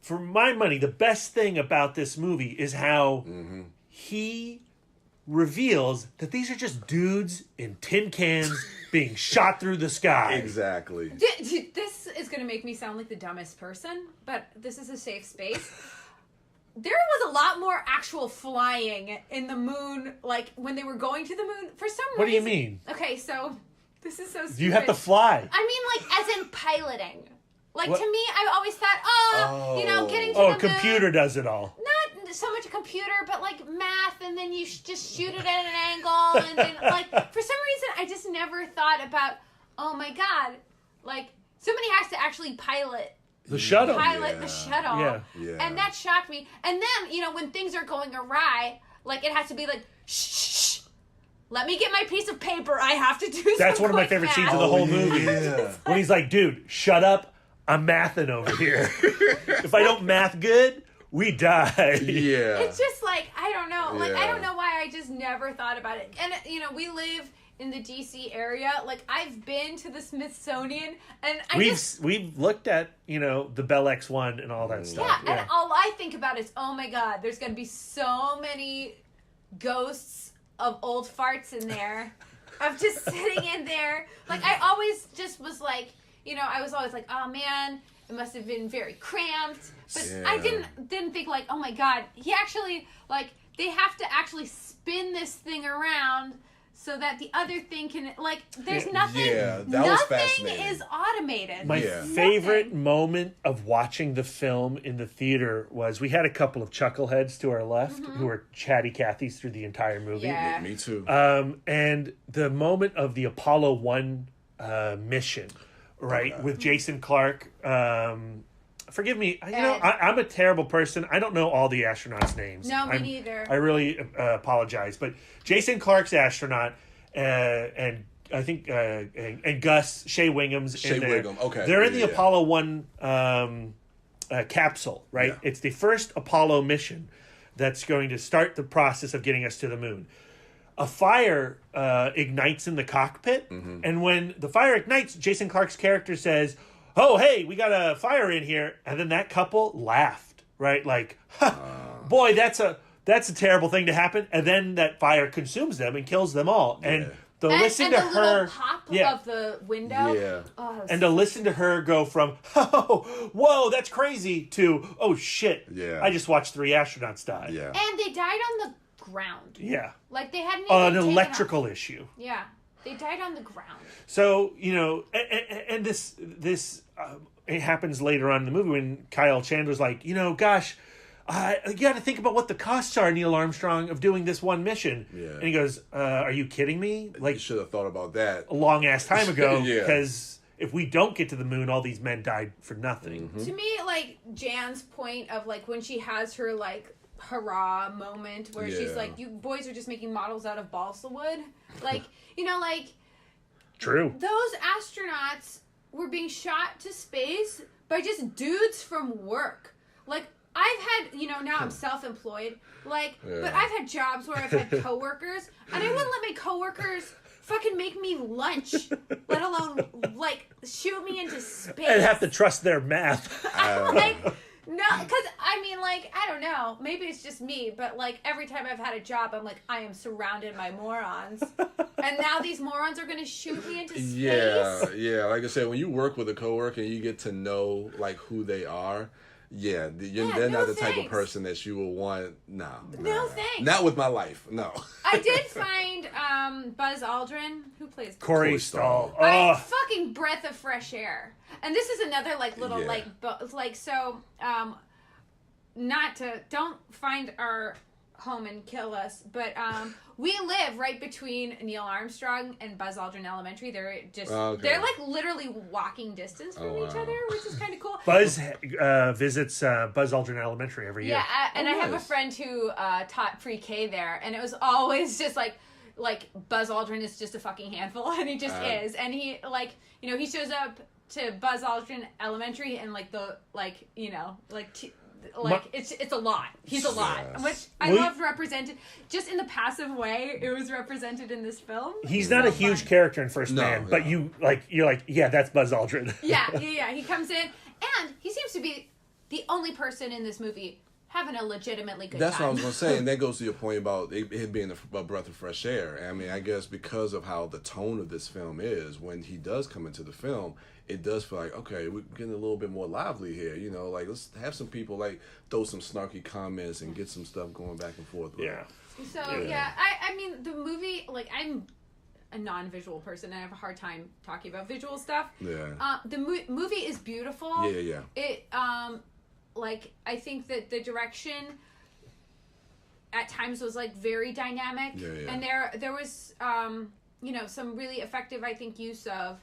[SPEAKER 9] for my money, the best thing about this movie is how he reveals that these are just dudes in tin cans being shot through the sky.
[SPEAKER 6] Exactly.
[SPEAKER 5] This is going to make me sound like the dumbest person, but this is a safe space. There was a lot more actual flying in the moon, when they were going to the moon. For some reason.
[SPEAKER 9] What do you mean?
[SPEAKER 5] Okay, so this is so stupid.
[SPEAKER 9] You have to fly.
[SPEAKER 5] I mean, as in piloting. To me, I always thought, getting to the moon.
[SPEAKER 9] Oh, a computer does it all.
[SPEAKER 5] Not so much a computer, but math, and then you just shoot it at an angle, and then for some reason, I just never thought about. Oh my God, somebody has to actually pilot.
[SPEAKER 9] The shuttle.
[SPEAKER 5] The shuttle.
[SPEAKER 6] Yeah.
[SPEAKER 5] And that shocked me. And then, when things are going awry, it has to be shh. Let me get my piece of paper. I have to do
[SPEAKER 9] That's one of my favorite scenes of the whole movie.
[SPEAKER 6] Yeah.
[SPEAKER 9] When he's like, dude, shut up. I'm mathing over here. If I don't math good, we die.
[SPEAKER 6] Yeah.
[SPEAKER 5] It's just I don't know. I don't know why I just never thought about it. And, we live in the DC area. I've been to the Smithsonian, and
[SPEAKER 9] we've looked at the Bell X1 and all that stuff.
[SPEAKER 5] Yeah, and all I think about is, oh my God, there's gonna be so many ghosts of old farts in there, of just sitting in there. I always just was I was always oh man, it must have been very cramped. But I didn't think oh my God, he actually they have to actually spin this thing around so that the other thing can there's nothing.
[SPEAKER 6] Yeah, that was fascinating.
[SPEAKER 5] Nothing is automated.
[SPEAKER 9] My favorite moment of watching the film in the theater was we had a couple of chuckleheads to our left who were chatty Cathys through the entire movie.
[SPEAKER 5] Yeah.
[SPEAKER 6] Me too.
[SPEAKER 9] And the moment of the Apollo 1 mission, right? With Jason Clarke. Forgive me, I'm a terrible person. I don't know all the astronauts' names.
[SPEAKER 5] No, me neither.
[SPEAKER 9] I really apologize. But Jason Clarke's astronaut, and I think and Gus Shea Wingham's in there.
[SPEAKER 6] Okay.
[SPEAKER 9] They're in the Apollo 1 capsule, right? Yeah. It's the first Apollo mission that's going to start the process of getting us to the moon. A fire ignites in the cockpit, and when the fire ignites, Jason Clarke's character says, "Oh, hey, we got a fire in here," and then that couple laughed, right? Like, boy, that's a terrible thing to happen. And then that fire consumes them and kills them all. And listen to her,
[SPEAKER 5] pop of the window,
[SPEAKER 9] to listen to her go from "Oh, whoa, that's crazy" to "Oh shit, I just watched 3 astronauts die."
[SPEAKER 6] Yeah,
[SPEAKER 5] and they died on the ground.
[SPEAKER 9] Yeah,
[SPEAKER 5] like they hadn't even
[SPEAKER 9] an electrical issue.
[SPEAKER 5] Yeah, they died on the ground.
[SPEAKER 9] So and this it happens later on in the movie when Kyle Chandler's like, gosh, you got to think about what the costs are, Neil Armstrong, of doing this one mission. Yeah. And he goes, "Are you kidding me? Like,
[SPEAKER 6] you should have thought about that
[SPEAKER 9] a long ass time ago." Because if we don't get to the moon, all these men died for nothing.
[SPEAKER 5] To me, like Jan's point of like when she has her like hurrah moment where she's like, "You boys are just making models out of balsa wood," like like.
[SPEAKER 9] True.
[SPEAKER 5] Those astronauts were being shot to space by just dudes from work. Like, I've had, now I'm self-employed, but I've had jobs where I've had coworkers, and I wouldn't let my coworkers fucking make me lunch, let alone, shoot me into space.
[SPEAKER 9] I'd have to trust their math.
[SPEAKER 5] No, because, I don't know. Maybe it's just me, but, every time I've had a job, I'm like, I am surrounded by morons. And now these morons are going to shoot me into space?
[SPEAKER 6] Yeah. Like I said, when you work with a coworker and you get to know, who they are, they're not the type of person that you will want. No,
[SPEAKER 5] thanks.
[SPEAKER 6] Not with my life, no.
[SPEAKER 5] I did find Buzz Aldrin, who plays
[SPEAKER 9] Corey Stoll.
[SPEAKER 5] A fucking breath of fresh air. And this is another little don't find our home and kill us, but we live right between Neil Armstrong and Buzz Aldrin Elementary. They're just they're literally walking distance from each other, which is kind of cool.
[SPEAKER 9] Buzz visits Buzz Aldrin Elementary every year.
[SPEAKER 5] Yeah, and I have a friend who taught pre-K there, and it was always just like Buzz Aldrin is just a fucking handful, and he just is, and he he shows up to Buzz Aldrin Elementary and it's a lot. He's a lot, which I loved represented just in the passive way. It was represented in this film.
[SPEAKER 9] He's not a huge character in First Man, but you're like, yeah, that's Buzz Aldrin.
[SPEAKER 5] Yeah. He comes in, and he seems to be the only person in this movie having a legitimately good time.
[SPEAKER 6] That's what I was going to say, and that goes to your point about it being a breath of fresh air. I mean, I guess because of how the tone of this film is, when he does come into the film, it does feel like, okay, we're getting a little bit more lively here. Let's have some people throw some snarky comments and get some stuff going back and forth.
[SPEAKER 9] Yeah.
[SPEAKER 5] So I mean the movie, I'm a non-visual person and I have a hard time talking about visual stuff.
[SPEAKER 6] Yeah.
[SPEAKER 5] The movie is beautiful.
[SPEAKER 6] Yeah.
[SPEAKER 5] It I think that the direction at times was very dynamic.
[SPEAKER 6] Yeah.
[SPEAKER 5] And there was some really effective, I think, use of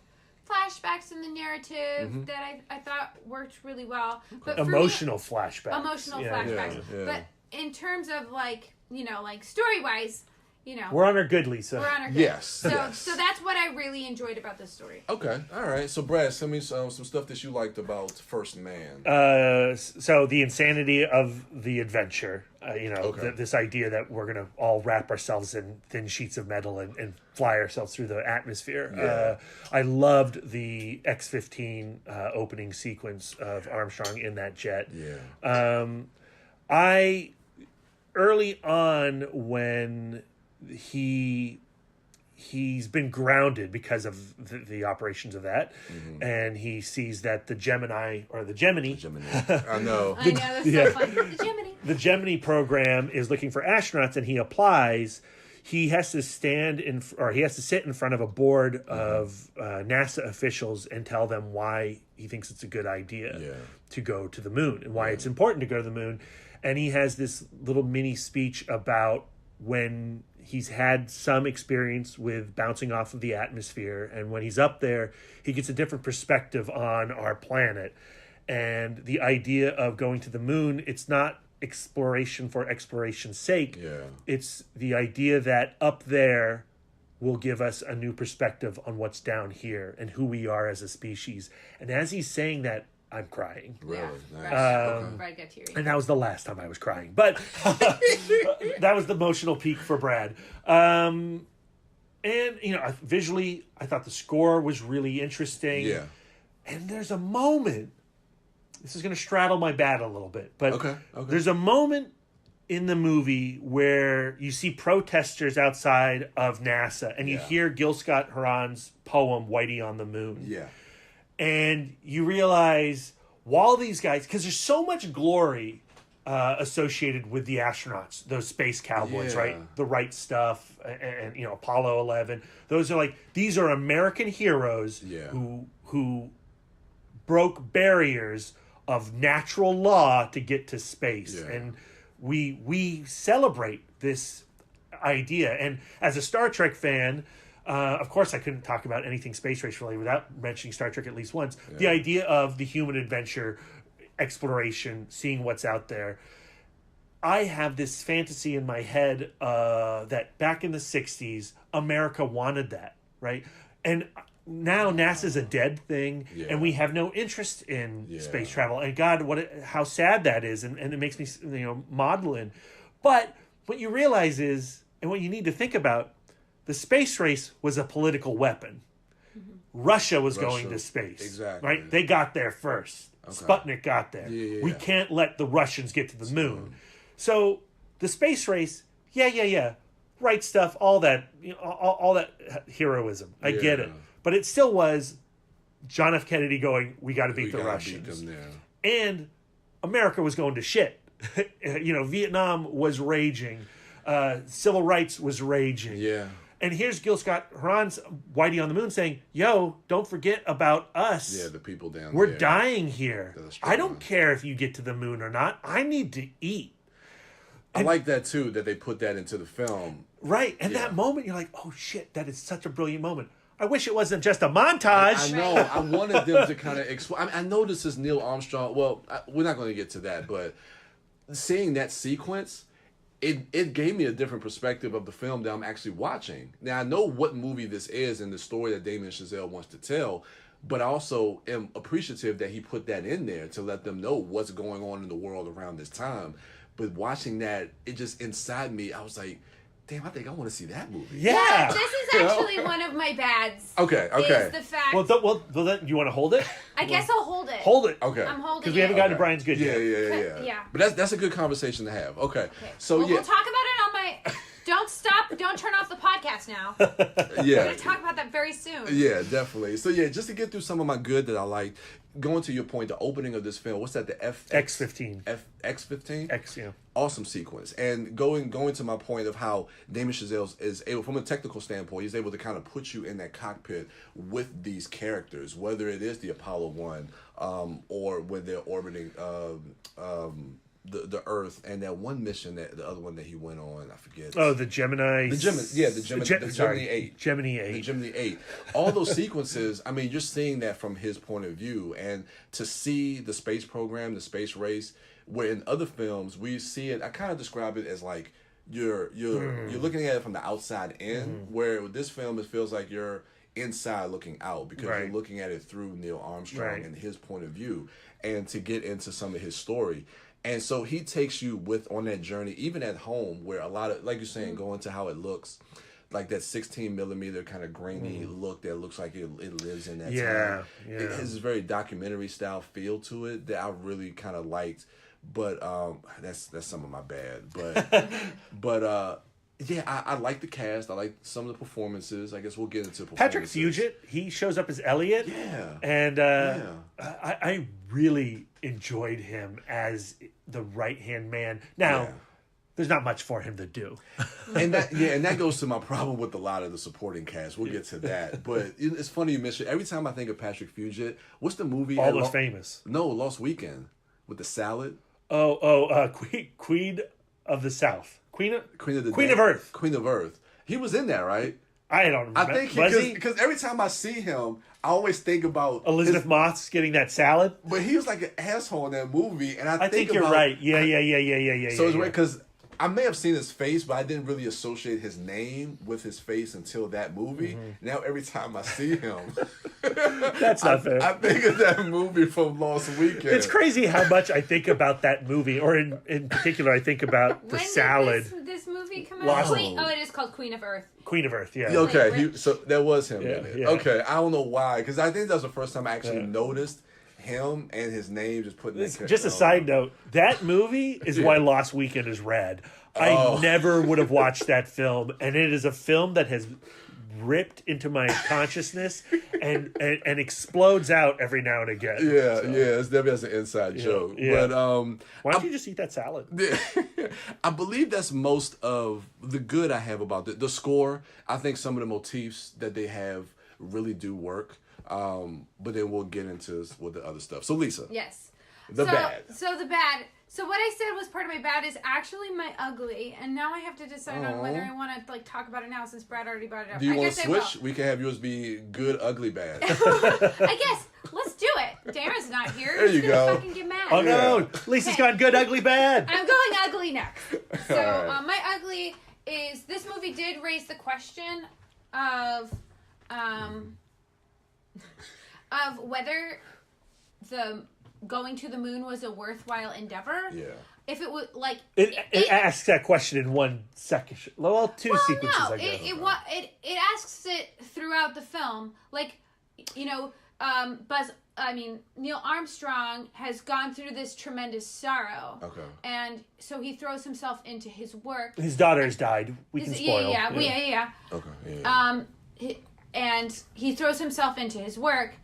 [SPEAKER 5] flashbacks in the narrative that I thought worked really well. But
[SPEAKER 9] emotional flashbacks.
[SPEAKER 5] Yeah. But in terms of story-wise,
[SPEAKER 9] we're on our good, Lisa.
[SPEAKER 5] We're on our good.
[SPEAKER 6] Yes.
[SPEAKER 5] So that's what I really enjoyed about this story.
[SPEAKER 6] Okay. All right. So Brad, tell me some stuff that you liked about First Man.
[SPEAKER 9] So the insanity of the adventure. This idea that we're gonna all wrap ourselves in thin sheets of metal and fly ourselves through the atmosphere.
[SPEAKER 6] Yeah.
[SPEAKER 9] I loved the X-15 opening sequence of Armstrong in that jet.
[SPEAKER 6] Yeah.
[SPEAKER 9] I early on when he's been grounded because of the operations of that, and he sees that the Gemini, I know.
[SPEAKER 5] That's so fun.
[SPEAKER 9] The Gemini program is looking for astronauts, and he applies. He has to sit in front of a board of NASA officials and tell them why he thinks it's a good idea to go to the moon and why it's important to go to the moon. And he has this little mini speech about when he's had some experience with bouncing off of the atmosphere, and when he's up there, he gets a different perspective on our planet. And the idea of going to the moon, it's not exploration for exploration's sake.
[SPEAKER 6] Yeah.
[SPEAKER 9] It's the idea that up there will give us a new perspective on what's down here and who we are as a species. And as he's saying that, I'm crying.
[SPEAKER 6] Really?
[SPEAKER 5] Yeah.
[SPEAKER 6] Nice.
[SPEAKER 5] Brad got teary.
[SPEAKER 9] And that was the last time I was crying. But that was the emotional peak for Brad. And, visually, I thought the score was really interesting.
[SPEAKER 6] Yeah.
[SPEAKER 9] And there's a moment, this is going to straddle my bat a little bit, but
[SPEAKER 6] okay.
[SPEAKER 9] There's a moment in the movie where you see protesters outside of NASA, and you hear Gil Scott-Heron's poem, Whitey on the Moon.
[SPEAKER 6] Yeah.
[SPEAKER 9] And you realize, while these guys, because there's so much glory associated with the astronauts, those space cowboys, right? The Right Stuff and Apollo 11. Those are these are American heroes who broke barriers of natural law to get to space. Yeah. And we celebrate this idea. And as a Star Trek fan, of course, I couldn't talk about anything space race related without mentioning Star Trek at least once. Yeah. The idea of the human adventure, exploration, seeing what's out there. I have this fantasy in my head that back in the 60s, America wanted that, right? And now NASA's a dead thing, and we have no interest in space travel. And God, how sad that is, and it makes me maudlin. But what you realize is, and what you need to think about, the space race was a political weapon. Mm-hmm. Russia was going to space.
[SPEAKER 6] Exactly.
[SPEAKER 9] Right? They got there first. Okay. Sputnik got there. We can't let the Russians get to the moon. So the space race, Right Stuff, all that, all that heroism. I get it. But it still was John F. Kennedy going, we got to beat the Russians. And America was going to shit. Vietnam was raging. Civil rights was raging.
[SPEAKER 6] Yeah.
[SPEAKER 9] And here's Gil Scott-Heron's Whitey on the Moon saying, yo, don't forget about us.
[SPEAKER 6] Yeah, the people down there.
[SPEAKER 9] We're dying here. I don't care if you get to the moon or not. I need to eat.
[SPEAKER 6] I like that, too, that they put that into the film.
[SPEAKER 9] Right. And that moment, you're like, oh, shit, that is such a brilliant moment. I wish it wasn't just a montage.
[SPEAKER 6] I know. I wanted them to kind of explain. I know this is Neil Armstrong. Well, we're not going to get to that, but seeing that sequence, it gave me a different perspective of the film that I'm actually watching. Now, I know what movie this is and the story that Damien Chazelle wants to tell, but I also am appreciative that he put that in there to let them know what's going on in the world around this time. But watching that, it just inside me, I was like, damn, I think I want to see that movie.
[SPEAKER 9] Yeah.
[SPEAKER 5] This is actually one of my bads.
[SPEAKER 6] Okay.
[SPEAKER 5] Is the fact.
[SPEAKER 9] Well, then you want to hold it?
[SPEAKER 5] I guess I'll hold it.
[SPEAKER 9] Hold it.
[SPEAKER 6] Okay.
[SPEAKER 5] I'm holding it.
[SPEAKER 9] Because we haven't gotten to Brian's Good yet.
[SPEAKER 5] Yeah.
[SPEAKER 6] But that's a good conversation to have. Okay. So
[SPEAKER 5] we'll talk about it on my. Don't stop. Don't turn off the podcast now. We're going to talk about that very soon.
[SPEAKER 6] Yeah, definitely. So just to get through some of my good that I liked, going to your point, the opening of this film, what's that? The
[SPEAKER 9] X-15.
[SPEAKER 6] X-15?
[SPEAKER 9] X, yeah.
[SPEAKER 6] Awesome sequence. And going to my point of how Damien Chazelle is able, from a technical standpoint, he's able to kind of put you in that cockpit with these characters, whether it is the Apollo 1 or when they're orbiting the Earth, and that one mission, that the other one that he went on, I forget.
[SPEAKER 9] Oh, the Gemini.
[SPEAKER 6] The Gemini 8.
[SPEAKER 9] Gemini 8.
[SPEAKER 6] The Gemini 8. All those sequences, I mean, you're seeing that from his point of view, and to see the space program, the space race, where in other films we see it, I kind of describe it as like you're looking at it from the outside in, where with this film it feels like you're inside looking out, because you're looking at it through Neil Armstrong and his point of view, and to get into some of his story. And so he takes you on that journey, even at home, where a lot of, like you're saying, going to how it looks, like that 16 millimeter kind of grainy look that looks like it lives in that time. Yeah. It has this very documentary style feel to it that I really kind of liked. But that's some of my bad. But I like the cast. I like some of the performances. I guess we'll get into performances.
[SPEAKER 9] Patrick Fugit, he shows up as Elliot.
[SPEAKER 6] Yeah.
[SPEAKER 9] And I really enjoyed him as the right-hand man. Now, there's not much for him to do.
[SPEAKER 6] And that goes to my problem with a lot of the supporting cast. We'll get to that. But it's funny you mentioned, every time I think of Patrick Fugit, what's the movie?
[SPEAKER 9] Almost Famous.
[SPEAKER 6] No, Lost Weekend with the salad.
[SPEAKER 9] Queen of the South. Queen of
[SPEAKER 6] Earth. Queen of Earth. He was in that, right?
[SPEAKER 9] I don't remember.
[SPEAKER 6] I think because every time I see him, I always think about
[SPEAKER 9] Elizabeth Moss getting that salad.
[SPEAKER 6] But he was like an asshole in that movie, and I think
[SPEAKER 9] you're right. Yeah.
[SPEAKER 6] So it's weird because I may have seen his face, but I didn't really associate his name with his face until that movie. Mm-hmm. Now every time I see him,
[SPEAKER 9] that's not fair.
[SPEAKER 6] I think of that movie from Lost Weekend.
[SPEAKER 9] It's crazy how much I think about that movie, or in particular, I think about the salad.
[SPEAKER 5] Did this movie come out? It is called Queen of Earth.
[SPEAKER 9] Queen of Earth, yeah.
[SPEAKER 6] Okay, so that was him in it. Yeah. Okay, I don't know why, because I think that was the first time I actually noticed him and his name just putting that.
[SPEAKER 9] Just a side note, that movie is why Lost Weekend is rad. I never would have watched that film, and it is a film that has ripped into my consciousness and explodes out every now and again.
[SPEAKER 6] Yeah, it's definitely as an inside joke. Yeah. But
[SPEAKER 9] why don't you just eat that salad?
[SPEAKER 6] I believe that's most of the good I have about the score. I think some of the motifs that they have really do work. But then we'll get into with the other stuff. So Lisa.
[SPEAKER 5] Yes.
[SPEAKER 6] The bad.
[SPEAKER 5] So the bad. So what I said was part of my bad is actually my ugly, and now I have to decide on whether I want to talk about it now since Brad already brought it up.
[SPEAKER 6] Do you want to switch? We can have yours be good, ugly, bad.
[SPEAKER 5] I guess. Let's do it. Darren's not here.
[SPEAKER 6] There you go.
[SPEAKER 5] Fucking get mad.
[SPEAKER 9] Oh no, Lisa's gone good, ugly, bad.
[SPEAKER 5] I'm going ugly next. So my ugly is this movie did raise the question of whether the going to the moon was a worthwhile endeavor. Yeah. If it was like
[SPEAKER 9] it asks that question in 1 second. Well, two sequences.
[SPEAKER 5] No,
[SPEAKER 9] I guess.
[SPEAKER 5] It asks it throughout the film. Like, Neil Armstrong has gone through this tremendous sorrow. Okay. And so he throws himself into his work.
[SPEAKER 9] His daughter's died. We can spoil.
[SPEAKER 5] Yeah. Okay. Yeah. And he throws himself into his work.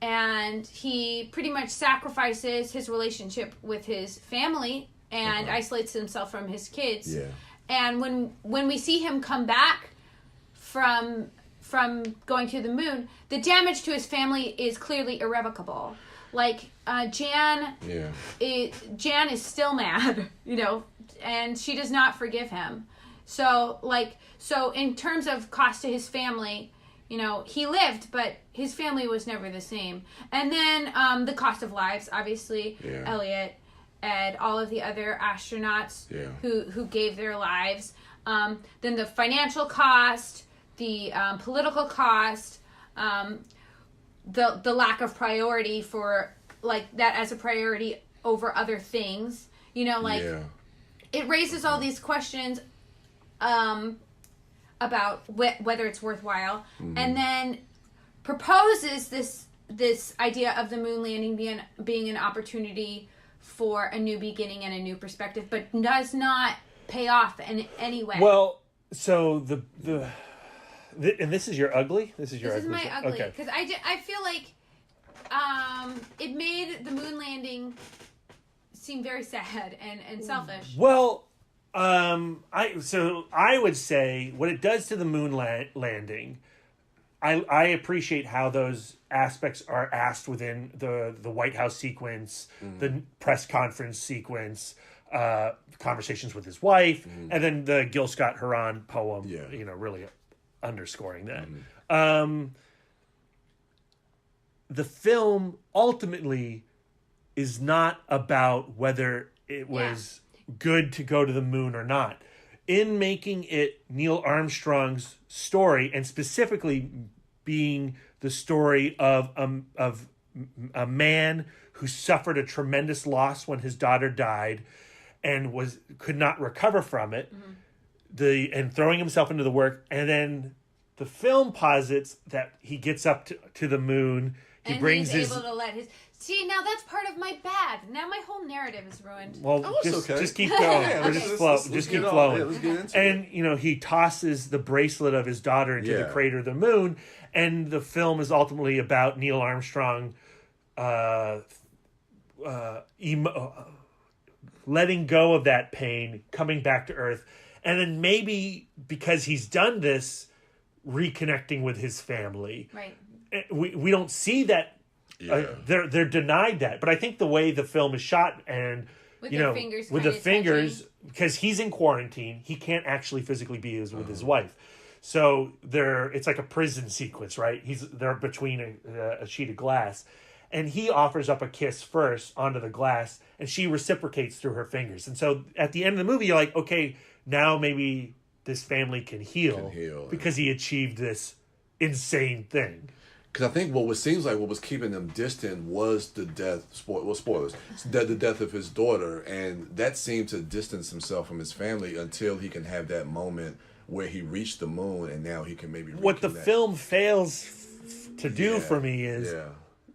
[SPEAKER 5] And he pretty much sacrifices his relationship with his family and isolates himself from his kids. Yeah. And when we see him come back from going to the moon, the damage to his family is clearly irrevocable. Like Jan is still mad, and she does not forgive him. So in terms of cost to his family, he lived, but his family was never the same. And then the cost of lives, obviously, Elliot, Ed, all of the other astronauts who gave their lives. Then the financial cost, the political cost, the lack of priority for that as a priority over other things. It raises all these questions about whether it's worthwhile, and then proposes this idea of the moon landing being an opportunity for a new beginning and a new perspective, but does not pay off in any way.
[SPEAKER 9] Well, so and this is your ugly. This is
[SPEAKER 5] my ugly because I feel like it made the moon landing seem very sad and selfish.
[SPEAKER 9] Well. I would say what it does to the moon landing, I appreciate how those aspects are asked within the White House sequence, the press conference sequence, conversations with his wife, and then the Gil Scott-Heron poem, really underscoring that. The film ultimately is not about whether it was good to go to the moon or not. In making it Neil Armstrong's story, and specifically being the story of a man who suffered a tremendous loss when his daughter died and could not recover from it, and throwing himself into the work, and then the film posits that he gets up to the moon.
[SPEAKER 5] He's able to let his... See, now that's part of my bad. Now my whole narrative is ruined.
[SPEAKER 9] Well, just keep going. Just keep flowing. Yeah, let's get into it. He tosses the bracelet of his daughter into the crater of the moon, and the film is ultimately about Neil Armstrong letting go of that pain, coming back to Earth, and then maybe because he's done this, reconnecting with his family.
[SPEAKER 5] Right.
[SPEAKER 9] We don't see that. They're denied that, but I think the way the film is shot and
[SPEAKER 5] With
[SPEAKER 9] you
[SPEAKER 5] their
[SPEAKER 9] know,
[SPEAKER 5] fingers
[SPEAKER 9] with the
[SPEAKER 5] kinda
[SPEAKER 9] fingers, because he's in quarantine, he can't actually physically be with his wife. So it's like a prison sequence, right? They're between a sheet of glass, and he offers up a kiss first onto the glass, and she reciprocates through her fingers. And so at the end of the movie, you're like, okay, now maybe this family can heal because he achieved this insane thing.
[SPEAKER 6] Because I think what was keeping them distant was the death. Spoilers. The death of his daughter, and that seemed to distance himself from his family until he can have that moment where he reached the moon, and now he can maybe.
[SPEAKER 9] What the film fails to do for me is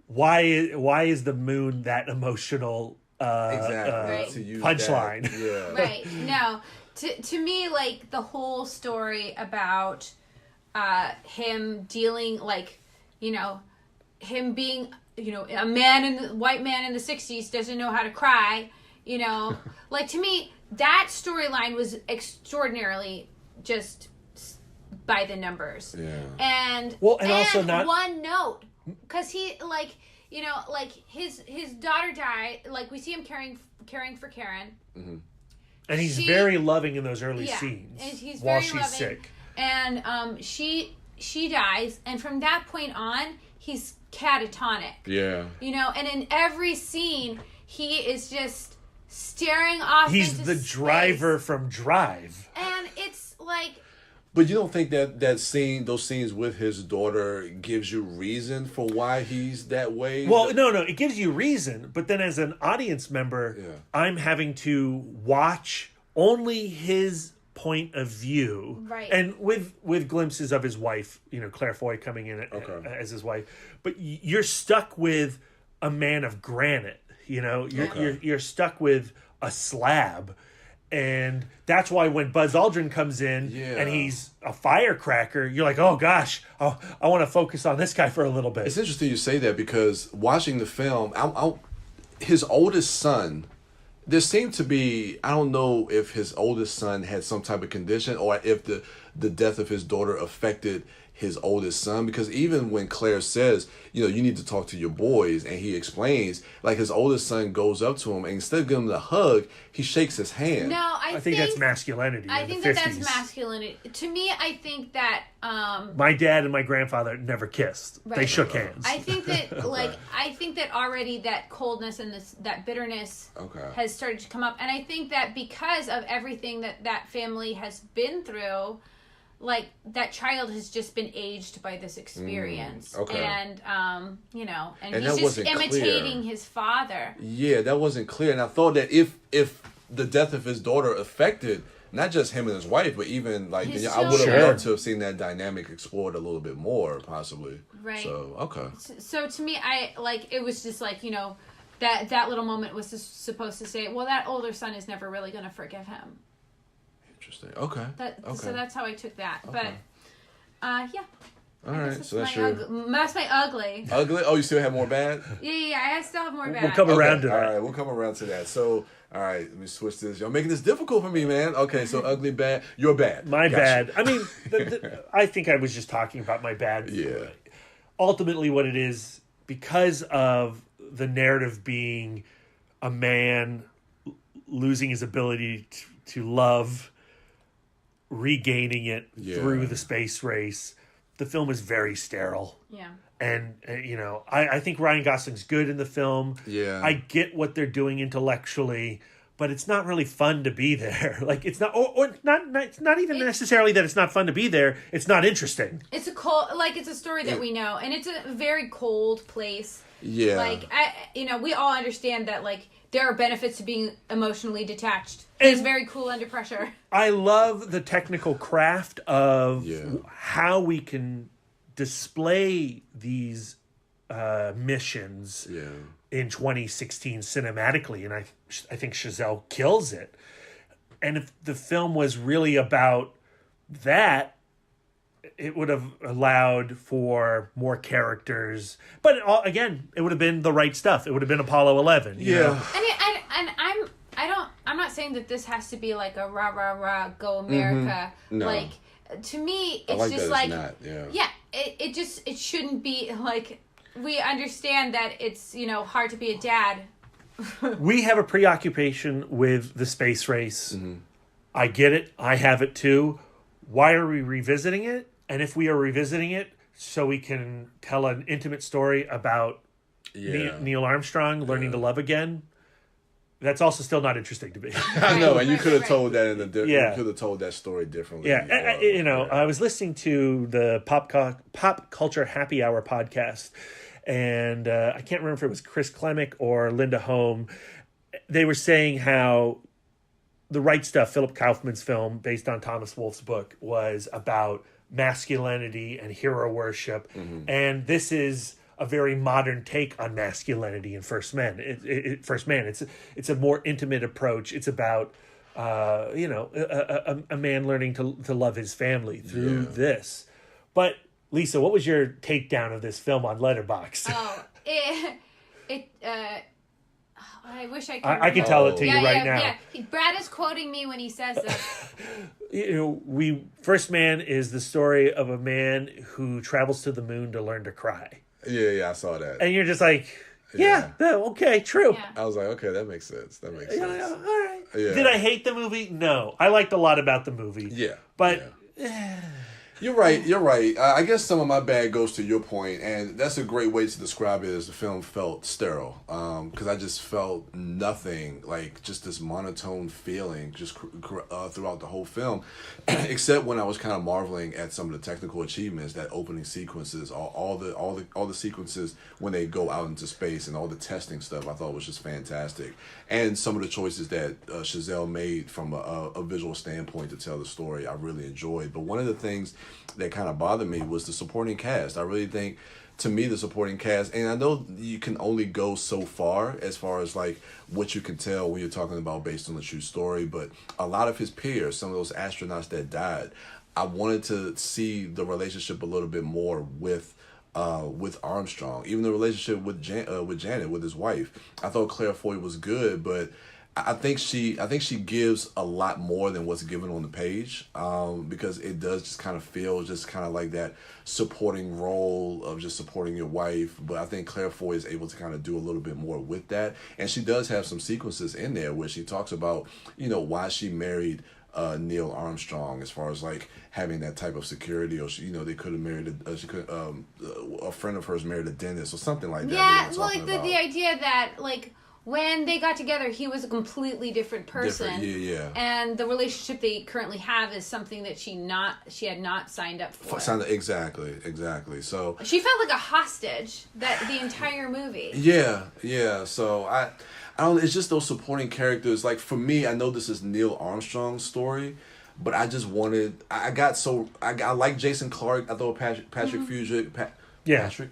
[SPEAKER 9] why is the moon that emotional punchline?
[SPEAKER 5] Right. No. To me, like the whole story about him dealing like. You know, him being, you know, white man in the 60s doesn't know how to cry, you know. Like, to me, that storyline was extraordinarily just by the numbers. Yeah. And also not one note. Because he, like, you know, like, his daughter died. Like, we see him caring for Karen. Mm-hmm.
[SPEAKER 9] And he's very loving in those early scenes.
[SPEAKER 5] And he's
[SPEAKER 9] while
[SPEAKER 5] very
[SPEAKER 9] she's
[SPEAKER 5] loving.
[SPEAKER 9] Sick.
[SPEAKER 5] And she dies, and from that point on, he's catatonic. Yeah. You know, and in every scene, he is just staring off
[SPEAKER 9] He's
[SPEAKER 5] into
[SPEAKER 9] the
[SPEAKER 5] space.
[SPEAKER 9] driver from Drive.
[SPEAKER 5] And it's like...
[SPEAKER 6] But you don't think those scenes with his daughter gives you reason for why he's that way?
[SPEAKER 9] Well, no, it gives you reason, but then as an audience member, I'm having to watch only his point of view,
[SPEAKER 5] right?
[SPEAKER 9] And with glimpses of his wife, you know, Claire Foy coming in as his wife, but you're stuck with a man of granite. You know, you're stuck with a slab, and that's why when Buzz Aldrin comes in and he's a firecracker, you're like, oh gosh, I want to focus on this guy for a little bit.
[SPEAKER 6] It's interesting you say that because watching the film, his oldest son. There seemed to be, I don't know if his oldest son had some type of condition or if the death of his daughter affected his oldest son, because even when Claire says, you know, you need to talk to your boys, and he explains, like his oldest son goes up to him and instead of giving him the hug, he shakes his hand.
[SPEAKER 5] No, I
[SPEAKER 9] think that's masculinity.
[SPEAKER 5] I think that's masculinity. To me, I think that
[SPEAKER 9] my dad and my grandfather never kissed. Right. They shook hands.
[SPEAKER 5] I think that I think that already that coldness and that bitterness has started to come up, and I think that because of everything that family has been through, like that child has just been aged by this experience, and you know, and he's just imitating his father.
[SPEAKER 6] Yeah, that wasn't clear, and I thought that if the death of his daughter affected not just him and his wife, but even like I would have loved to have seen that dynamic explored a little bit more, possibly.
[SPEAKER 5] Right.
[SPEAKER 6] So
[SPEAKER 5] So to me, I like it was just like, you know, that little moment was just supposed to say, well, that older son is never really going to forgive him.
[SPEAKER 6] Interesting. Okay.
[SPEAKER 5] So that's how I took that.
[SPEAKER 6] Okay.
[SPEAKER 5] But, yeah.
[SPEAKER 6] All right. So that's
[SPEAKER 5] that's my ugly.
[SPEAKER 6] Ugly? Oh, you still have more bad?
[SPEAKER 5] Yeah. I still have more bad.
[SPEAKER 9] We'll come around to that.
[SPEAKER 6] All right. We'll come around to that. So, all right. Let me switch this. Y'all making this difficult for me, man. Okay. So, ugly, bad. You're bad.
[SPEAKER 9] My bad. I mean, I think I was just talking about my bad.
[SPEAKER 6] Yeah.
[SPEAKER 9] Ultimately, what it is, because of the narrative being a man losing his ability to love, regaining it through the space race, the film is very sterile.
[SPEAKER 5] Yeah.
[SPEAKER 9] And you know, I think Ryan Gosling's good in the film.
[SPEAKER 6] Yeah.
[SPEAKER 9] I get what they're doing intellectually, but it's not really fun to be there. Like it's not, or not. It's not even necessarily that it's not fun to be there. It's not interesting.
[SPEAKER 5] It's it's a story that we know, and it's a very cold place.
[SPEAKER 6] Yeah.
[SPEAKER 5] Like we all understand that like there are benefits to being emotionally detached. It's very cool under pressure.
[SPEAKER 9] I love the technical craft of how we can display these missions in 2016 cinematically, and I think Chazelle kills it. And if the film was really about that, it would have allowed for more characters, but again, it would have been the right stuff. It would have been Apollo 11. You know?
[SPEAKER 5] I'm not saying that this has to be like a rah rah rah go America.
[SPEAKER 6] Mm-hmm. No.
[SPEAKER 5] Like to me, it's just like
[SPEAKER 6] not,
[SPEAKER 5] it shouldn't be like we understand that it's hard to be a dad
[SPEAKER 9] we have a preoccupation with the space race. Mm-hmm. I get it. I have it too. Why are we revisiting it? And if we are revisiting it so we can tell an intimate story about Neil Armstrong learning to love again, that's also still not interesting to me.
[SPEAKER 6] I know, and you could have told that you could have told that story differently.
[SPEAKER 9] Yeah, I was listening to the Pop Culture Happy Hour podcast, and I can't remember if it was Chris Clemick or Linda Holm. They were saying how The Right Stuff, Philip Kaufman's film based on Thomas Wolfe's book, was about masculinity and hero worship, and this is a very modern take on masculinity in First Man. It's a more intimate approach. It's about a man learning to love his family through this. But Lisa, what was your takedown of this film on Letterboxd?
[SPEAKER 5] I wish I could.
[SPEAKER 9] I can tell it to you right now.
[SPEAKER 5] Yeah, Brad is quoting me when he says that.
[SPEAKER 9] First Man is the story of a man who travels to the moon to learn to cry.
[SPEAKER 6] Yeah, I saw that.
[SPEAKER 9] And you're just like, okay, true.
[SPEAKER 5] Yeah.
[SPEAKER 6] I was like, okay, that makes sense. All
[SPEAKER 9] right.
[SPEAKER 6] Yeah.
[SPEAKER 9] Did I hate the movie? No. I liked a lot about the movie.
[SPEAKER 6] Yeah.
[SPEAKER 9] But...
[SPEAKER 6] You're right. I guess some of my bad goes to your point, and that's a great way to describe it, as the film felt sterile. Because I just felt nothing, like just this monotone feeling just throughout the whole film, except when I was kind of marveling at some of the technical achievements, that opening sequences, all the sequences when they go out into space, and all the testing stuff I thought was just fantastic. And some of the choices that Chazelle made from a visual standpoint to tell the story, I really enjoyed. But one of the things that kind of bothered me was the supporting cast. I really think, to me, the supporting cast, and I know you can only go so far as like what you can tell when you're talking about based on the true story, but a lot of his peers, some of those astronauts that died, I wanted to see the relationship a little bit more with Armstrong, even the relationship with Janet, with his wife. I thought Claire Foy was good, but I think she gives a lot more than what's given on the page, because it does just kind of feel just kind of like that supporting role of just supporting your wife. But I think Claire Foy is able to kind of do a little bit more with that, and she does have some sequences in there where she talks about why she married Neil Armstrong, as far as like having that type of security, or they could have married a friend of hers married a dentist or something like that.
[SPEAKER 5] Yeah, well, like the idea that like when they got together, he was a completely different person.
[SPEAKER 6] Yeah.
[SPEAKER 5] And the relationship they currently have is something that she had not signed up for.
[SPEAKER 6] Exactly. So
[SPEAKER 5] she felt like a hostage the entire movie.
[SPEAKER 6] Yeah. So I don't. It's just those supporting characters. Like for me, I know this is Neil Armstrong's story, but I just wanted. I like Jason Clarke. I thought Patrick Fugit. Patrick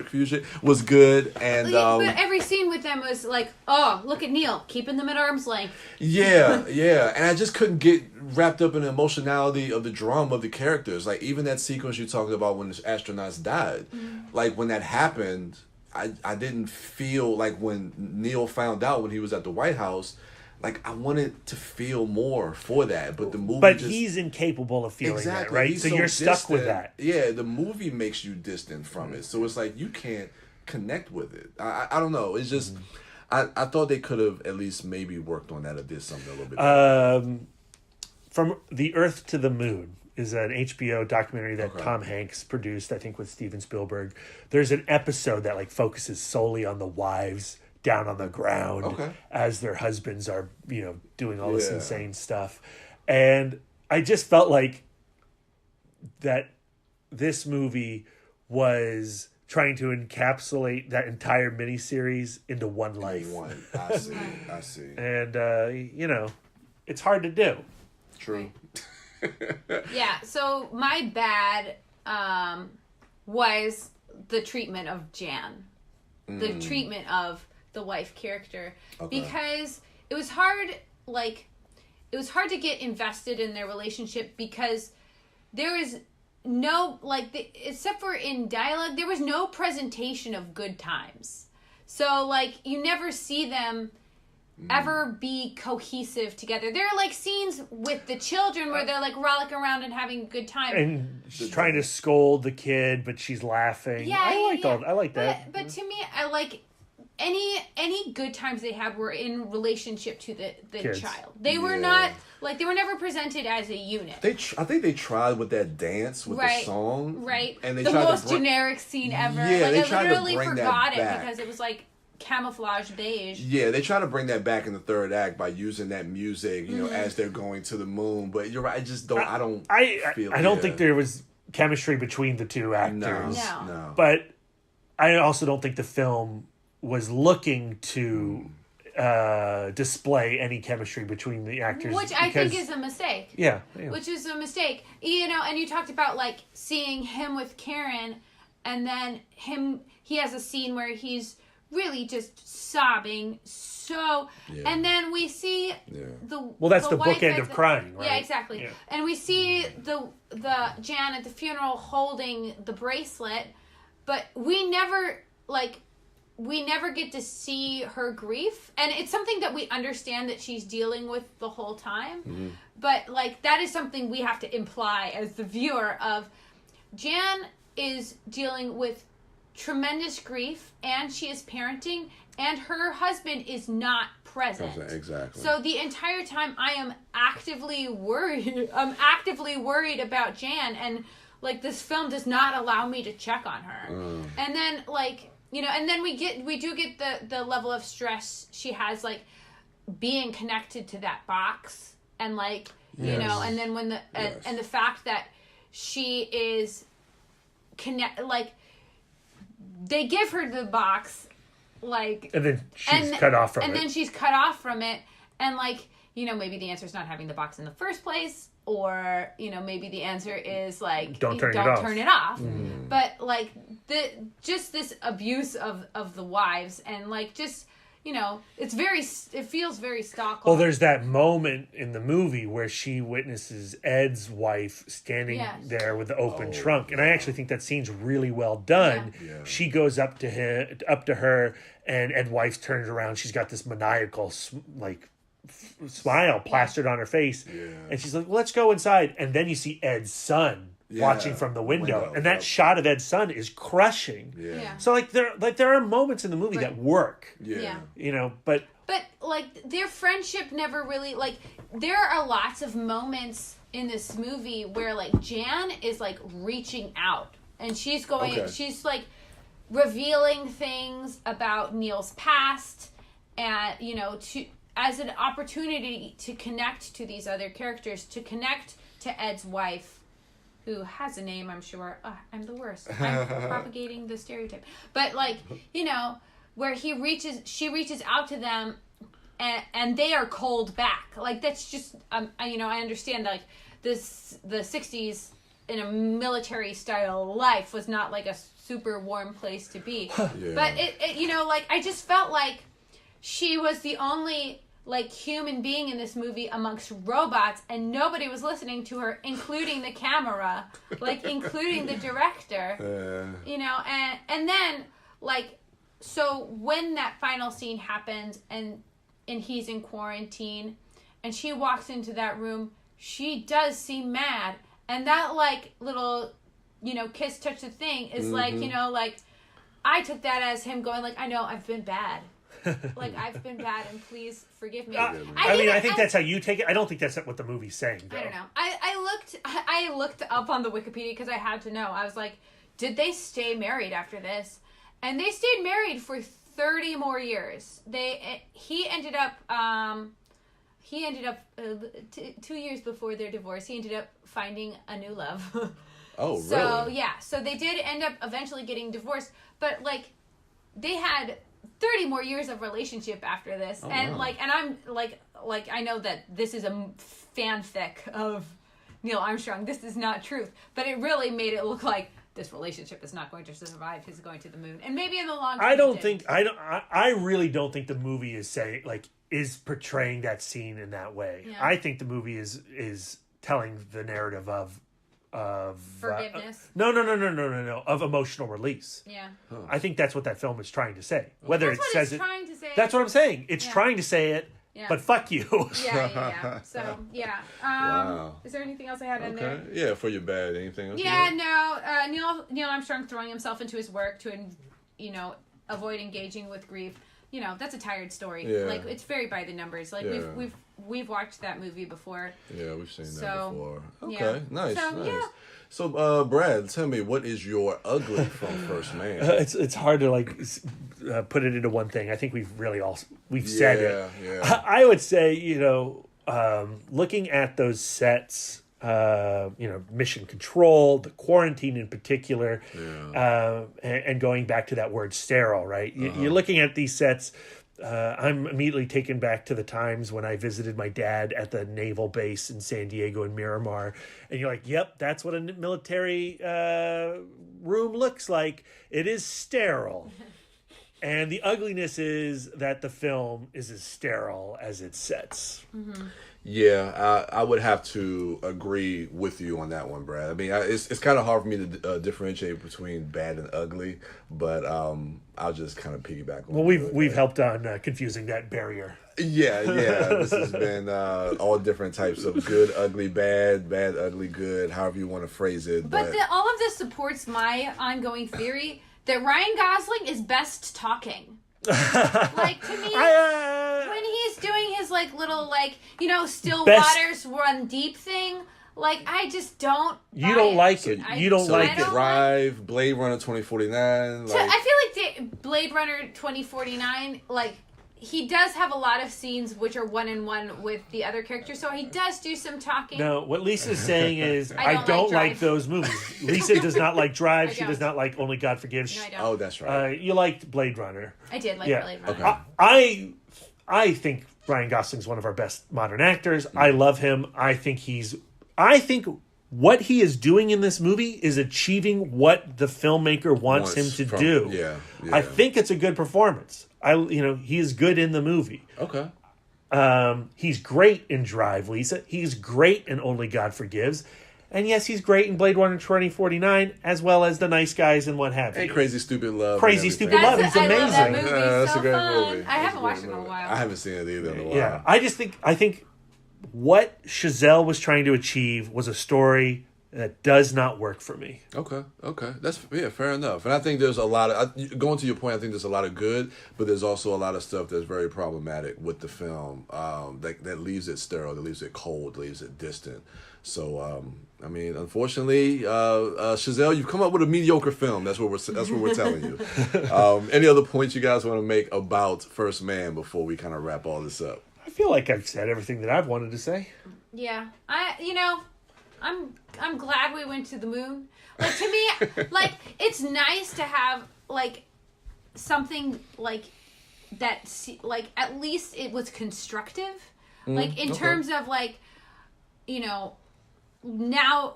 [SPEAKER 6] Fugit was good, and
[SPEAKER 5] but every scene with them was like, oh, look at Neil, keeping them at arm's length.
[SPEAKER 6] Yeah, and I just couldn't get wrapped up in the emotionality of the drama of the characters. Like even that sequence you talked about when the astronauts died, like when that happened, I didn't feel like when Neil found out when he was at the White House. Like, I wanted to feel more for that, but the movie
[SPEAKER 9] But he's incapable of feeling that, right?
[SPEAKER 6] He's
[SPEAKER 9] so you're stuck with that.
[SPEAKER 6] Yeah, the movie makes you distant from it. So it's like, you can't connect with it. I don't know. It's just, I thought they could have at least maybe worked on that or did something a little bit better.
[SPEAKER 9] From the Earth to the Moon is an HBO documentary that Tom Hanks produced, I think, with Steven Spielberg. There's an episode that, like, focuses solely on the wives down on the ground as their husbands are, doing all this insane stuff. And I just felt like that this movie was trying to encapsulate that entire miniseries into one life.
[SPEAKER 6] I see.
[SPEAKER 9] And, it's hard to do.
[SPEAKER 6] True.
[SPEAKER 5] Yeah, so my bad was the treatment of Jan. The treatment of the wife character, because it was hard to get invested in their relationship, because there was no except for in dialogue, there was no presentation of good times. So like you never see them ever be cohesive together. There are like scenes with the children where they're like rollicking around and having a good time,
[SPEAKER 9] and she's trying to scold the kid, but she's laughing.
[SPEAKER 5] Yeah,
[SPEAKER 9] I like that.
[SPEAKER 5] But to me, I like any good times they had were in relationship to the
[SPEAKER 9] Kids.
[SPEAKER 5] child. They were not like they were never presented as a unit.
[SPEAKER 6] I think they tried with that dance with the song,
[SPEAKER 5] right?
[SPEAKER 6] And they
[SPEAKER 5] the
[SPEAKER 6] tried
[SPEAKER 5] most
[SPEAKER 6] to
[SPEAKER 5] generic scene ever.
[SPEAKER 6] Yeah,
[SPEAKER 5] like
[SPEAKER 6] they
[SPEAKER 5] I
[SPEAKER 6] tried to
[SPEAKER 5] literally
[SPEAKER 6] bring
[SPEAKER 5] forgot
[SPEAKER 6] that
[SPEAKER 5] it
[SPEAKER 6] back.
[SPEAKER 5] because it was like camouflage beige.
[SPEAKER 6] Yeah, they try to bring that back in the third act by using that music, you know, as they're going to the moon. But you're right, I just don't. I don't
[SPEAKER 9] think there was chemistry between the two actors.
[SPEAKER 5] No.
[SPEAKER 9] But I also don't think the film was looking to display any chemistry between the actors,
[SPEAKER 5] which I think is a mistake.
[SPEAKER 9] Yeah,
[SPEAKER 5] which is a mistake. You know, and you talked about like seeing him with Karen, and then he has a scene where he's really just sobbing. So, and then we see
[SPEAKER 9] that's the
[SPEAKER 5] wife
[SPEAKER 9] bookend of crying, right?
[SPEAKER 5] Yeah, exactly. Yeah. And we see the Jan at the funeral holding the bracelet, but we never get to see her grief, and it's something that we understand that she's dealing with the whole time. But like that is something we have to imply as the viewer of Jan is dealing with tremendous grief, and she is parenting, and her husband is not present.
[SPEAKER 6] Exactly.
[SPEAKER 5] So the entire time I am actively worried. I'm actively worried about Jan, and like this film does not allow me to check on her. And then like, you know, and then we do get the level of stress she has, like being connected to that box, and like, you know, and then when and the fact that she is like they give her the box, like,
[SPEAKER 9] and then she's cut off from it.
[SPEAKER 5] And then she's cut off from it, and like, you know, maybe the answer is not having the box in the first place, or you know, maybe the answer is like
[SPEAKER 9] don't turn it off.
[SPEAKER 5] But like just this abuse of the wives, and like just, you know, it feels very Stockholm.
[SPEAKER 9] Well, there's that moment in the movie where she witnesses Ed's wife standing there with the open trunk, and I actually think that scene's really well done. Yeah. She goes up to her, and Ed's wife turns around. She's got this maniacal smile plastered on her face, and she's like, well, "Let's go inside." And then you see Ed's son watching from the window, and that shot of Ed's son is crushing. So like there are moments in the movie that work. You know, but
[SPEAKER 5] like their friendship never really, like there are lots of moments in this movie where like Jan is like reaching out, and she's she's like revealing things about Neil's past, and you know, as an opportunity to connect to these other characters, to connect to Ed's wife, who has a name, I'm sure. I'm the worst. I'm propagating the stereotype. But like, you know, where she reaches out to them, and they are cold back. Like that's just, you know, I understand like the 60s in a military style life was not like a super warm place to be. But it, you know, like I just felt like she was the only like human being in this movie amongst robots, and nobody was listening to her, including the camera, like including the director. You know, and then like, so when that final scene happens and he's in quarantine and she walks into that room, she does seem mad, and that like little, you know, kiss touch the thing is like, you know, like I took that as him going like, I know I've been bad. Like I've been bad, and please forgive me.
[SPEAKER 9] I think that's how you take it. I don't think that's what the movie's saying, though.
[SPEAKER 5] I don't know. I looked up on the Wikipedia because I had to know. I was like, did they stay married after this? And they stayed married for 30 more years. He ended up 2 years before their divorce. He ended up finding a new love.
[SPEAKER 6] Oh, really?
[SPEAKER 5] So yeah, so they did end up eventually getting divorced, but like they had 30 more years of relationship after this. And wow. And I'm like I know that this is a fanfic of Neil Armstrong. This is not truth, but it really made it look like this relationship is not going to survive. He's going to the moon, and maybe in the long term.
[SPEAKER 9] I really don't think the movie is portraying that scene in that way. Yeah. I think the movie is telling the narrative of
[SPEAKER 5] forgiveness.
[SPEAKER 9] No, of emotional release.
[SPEAKER 5] Yeah.
[SPEAKER 9] Huh. I think that's what that film is trying to say. Whether
[SPEAKER 5] that's
[SPEAKER 9] it
[SPEAKER 5] what
[SPEAKER 9] says
[SPEAKER 5] it's trying to say.
[SPEAKER 9] That's what I'm saying. It's trying to say it. Yeah. But fuck you.
[SPEAKER 5] Yeah. So, yeah.
[SPEAKER 6] Wow.
[SPEAKER 5] Is there anything else I had in there?
[SPEAKER 6] Yeah, for your bad. Anything else?
[SPEAKER 5] Yeah, no. Neil Armstrong throwing himself into his work to, avoid engaging with grief. that's a tired story.
[SPEAKER 6] Yeah.
[SPEAKER 5] Like, it's very by the numbers. Like, we've watched that movie before.
[SPEAKER 6] Yeah, we've seen that before. Okay,
[SPEAKER 5] yeah.
[SPEAKER 6] nice.
[SPEAKER 5] Yeah.
[SPEAKER 6] So, Brad, tell me, what is your ugly from First Man?
[SPEAKER 9] It's hard to put it into one thing. I think we've said it.
[SPEAKER 6] Yeah.
[SPEAKER 9] I would say, looking at those sets, Mission Control, the quarantine in particular, and going back to that word sterile, right? You're looking at these sets. I'm immediately taken back to the times when I visited my dad at the naval base in San Diego and Miramar. And you're like, yep, that's what a military room looks like. It is sterile. And the ugliness is that the film is as sterile as its sets.
[SPEAKER 5] Mm-hmm.
[SPEAKER 6] Yeah, I would have to agree with you on that one, Brad. I mean, it's kind of hard for me to differentiate between bad and ugly, but I'll just kind of piggyback on.
[SPEAKER 9] Well, we've helped on confusing that barrier.
[SPEAKER 6] Yeah. This has been all different types of good, ugly, bad, ugly, good, however you want to phrase it.
[SPEAKER 5] But all of this supports my ongoing theory that Ryan Gosling is best talking. Like, to me, when he's doing his little still waters run deep thing, I just don't.
[SPEAKER 9] You don't like it. You don't like it.
[SPEAKER 6] Drive, Blade Runner 2049.
[SPEAKER 5] I feel like the Blade Runner 2049, he does have a lot of scenes which are one-on-one with the other characters, so he does do some talking.
[SPEAKER 9] No, what Lisa's saying is, I don't like those movies. Lisa does not like Drive. She does not like Only God Forgives.
[SPEAKER 5] No, I don't.
[SPEAKER 6] Oh, that's right.
[SPEAKER 9] You liked Blade Runner.
[SPEAKER 5] I did like Blade Runner.
[SPEAKER 6] Okay.
[SPEAKER 9] I think Ryan Gosling's one of our best modern actors. I love him. I think what he is doing in this movie is achieving what the filmmaker wants him to do.
[SPEAKER 6] Yeah.
[SPEAKER 9] I think it's a good performance. He is good in the movie.
[SPEAKER 6] Okay.
[SPEAKER 9] He's great in Drive, Lisa. He's great in Only God Forgives. And yes, he's great in Blade Runner 2049, as well as The Nice Guys and what have you.
[SPEAKER 6] And Crazy Stupid Love.
[SPEAKER 9] Crazy Stupid Love. He's amazing.
[SPEAKER 5] I love that movie.
[SPEAKER 6] That's
[SPEAKER 5] so
[SPEAKER 6] a great
[SPEAKER 5] fun.
[SPEAKER 6] movie.
[SPEAKER 5] I haven't watched it in a while.
[SPEAKER 6] I haven't seen it either in a while.
[SPEAKER 9] Yeah, I think what Chazelle was trying to achieve was a story that does not work for me.
[SPEAKER 6] Okay. That's fair enough. And I think there's a lot of, going to your point, I think there's a lot of good, but there's also a lot of stuff that's very problematic with the film that leaves it sterile, that leaves it cold, leaves it distant. So, unfortunately, Chazelle, you've come up with a mediocre film. That's what we're telling you. Any other points you guys want to make about First Man before we kind of wrap all this up?
[SPEAKER 9] I feel like I've said everything that I've wanted to say.
[SPEAKER 5] Yeah, I'm glad we went to the moon. To me, it's nice to have something that at least it was constructive. In terms of now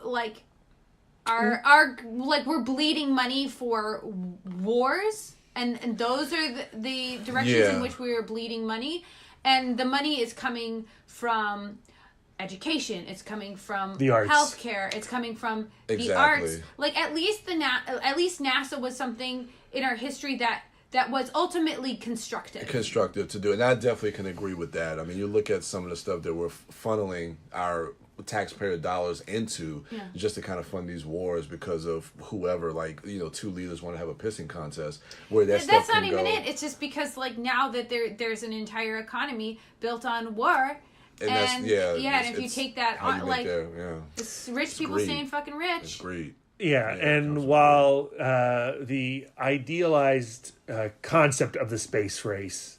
[SPEAKER 5] our we're bleeding money for wars, and those are the directions in which we are bleeding money, and the money is coming from education, it's coming from
[SPEAKER 9] the arts,
[SPEAKER 5] healthcare, it's coming from the arts. At least NASA was something in our history that was ultimately constructive
[SPEAKER 6] to do, and I definitely can agree with that. I mean, you look at some of the stuff that we're funneling our taxpayer dollars into just to kind of fund these wars because of whoever, two leaders want to have a pissing contest where that's not even
[SPEAKER 5] it. It's just because now that there's an entire economy built on war. And if you take that on, it's rich people staying fucking rich.
[SPEAKER 6] It's greed.
[SPEAKER 9] Yeah, and while the idealized concept of the space race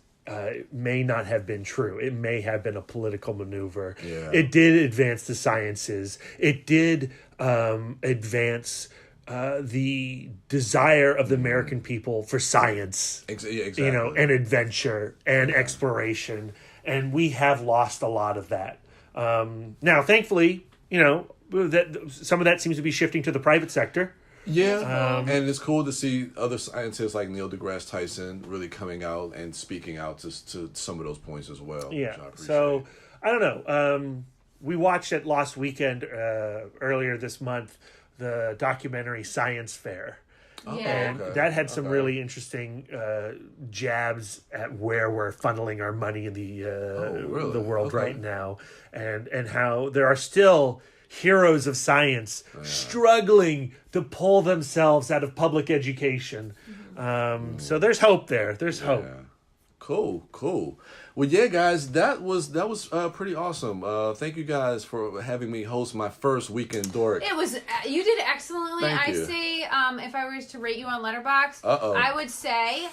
[SPEAKER 9] may not have been true, it may have been a political maneuver.
[SPEAKER 6] Yeah.
[SPEAKER 9] It did advance the sciences. It did advance the desire of the American people for science,
[SPEAKER 6] exactly.
[SPEAKER 9] And adventure and exploration. And we have lost a lot of that. Now, thankfully, that some of that seems to be shifting to the private sector.
[SPEAKER 6] Yeah, and it's cool to see other scientists like Neil deGrasse Tyson really coming out and speaking out to some of those points as well.
[SPEAKER 9] Yeah, so I don't know. We watched it last weekend, earlier this month, the documentary Science Fair. And that had some really interesting jabs at where we're funneling our money in the world right now, and how there are still heroes of science struggling to pull themselves out of public education. So there's hope there. There's hope.
[SPEAKER 6] Cool. Well, yeah, guys, that was pretty awesome. Thank you guys for having me host my first Weekend Dork.
[SPEAKER 5] It was you did excellently.
[SPEAKER 6] Thank you.
[SPEAKER 5] Say if I were to rate you on Letterboxd, I would say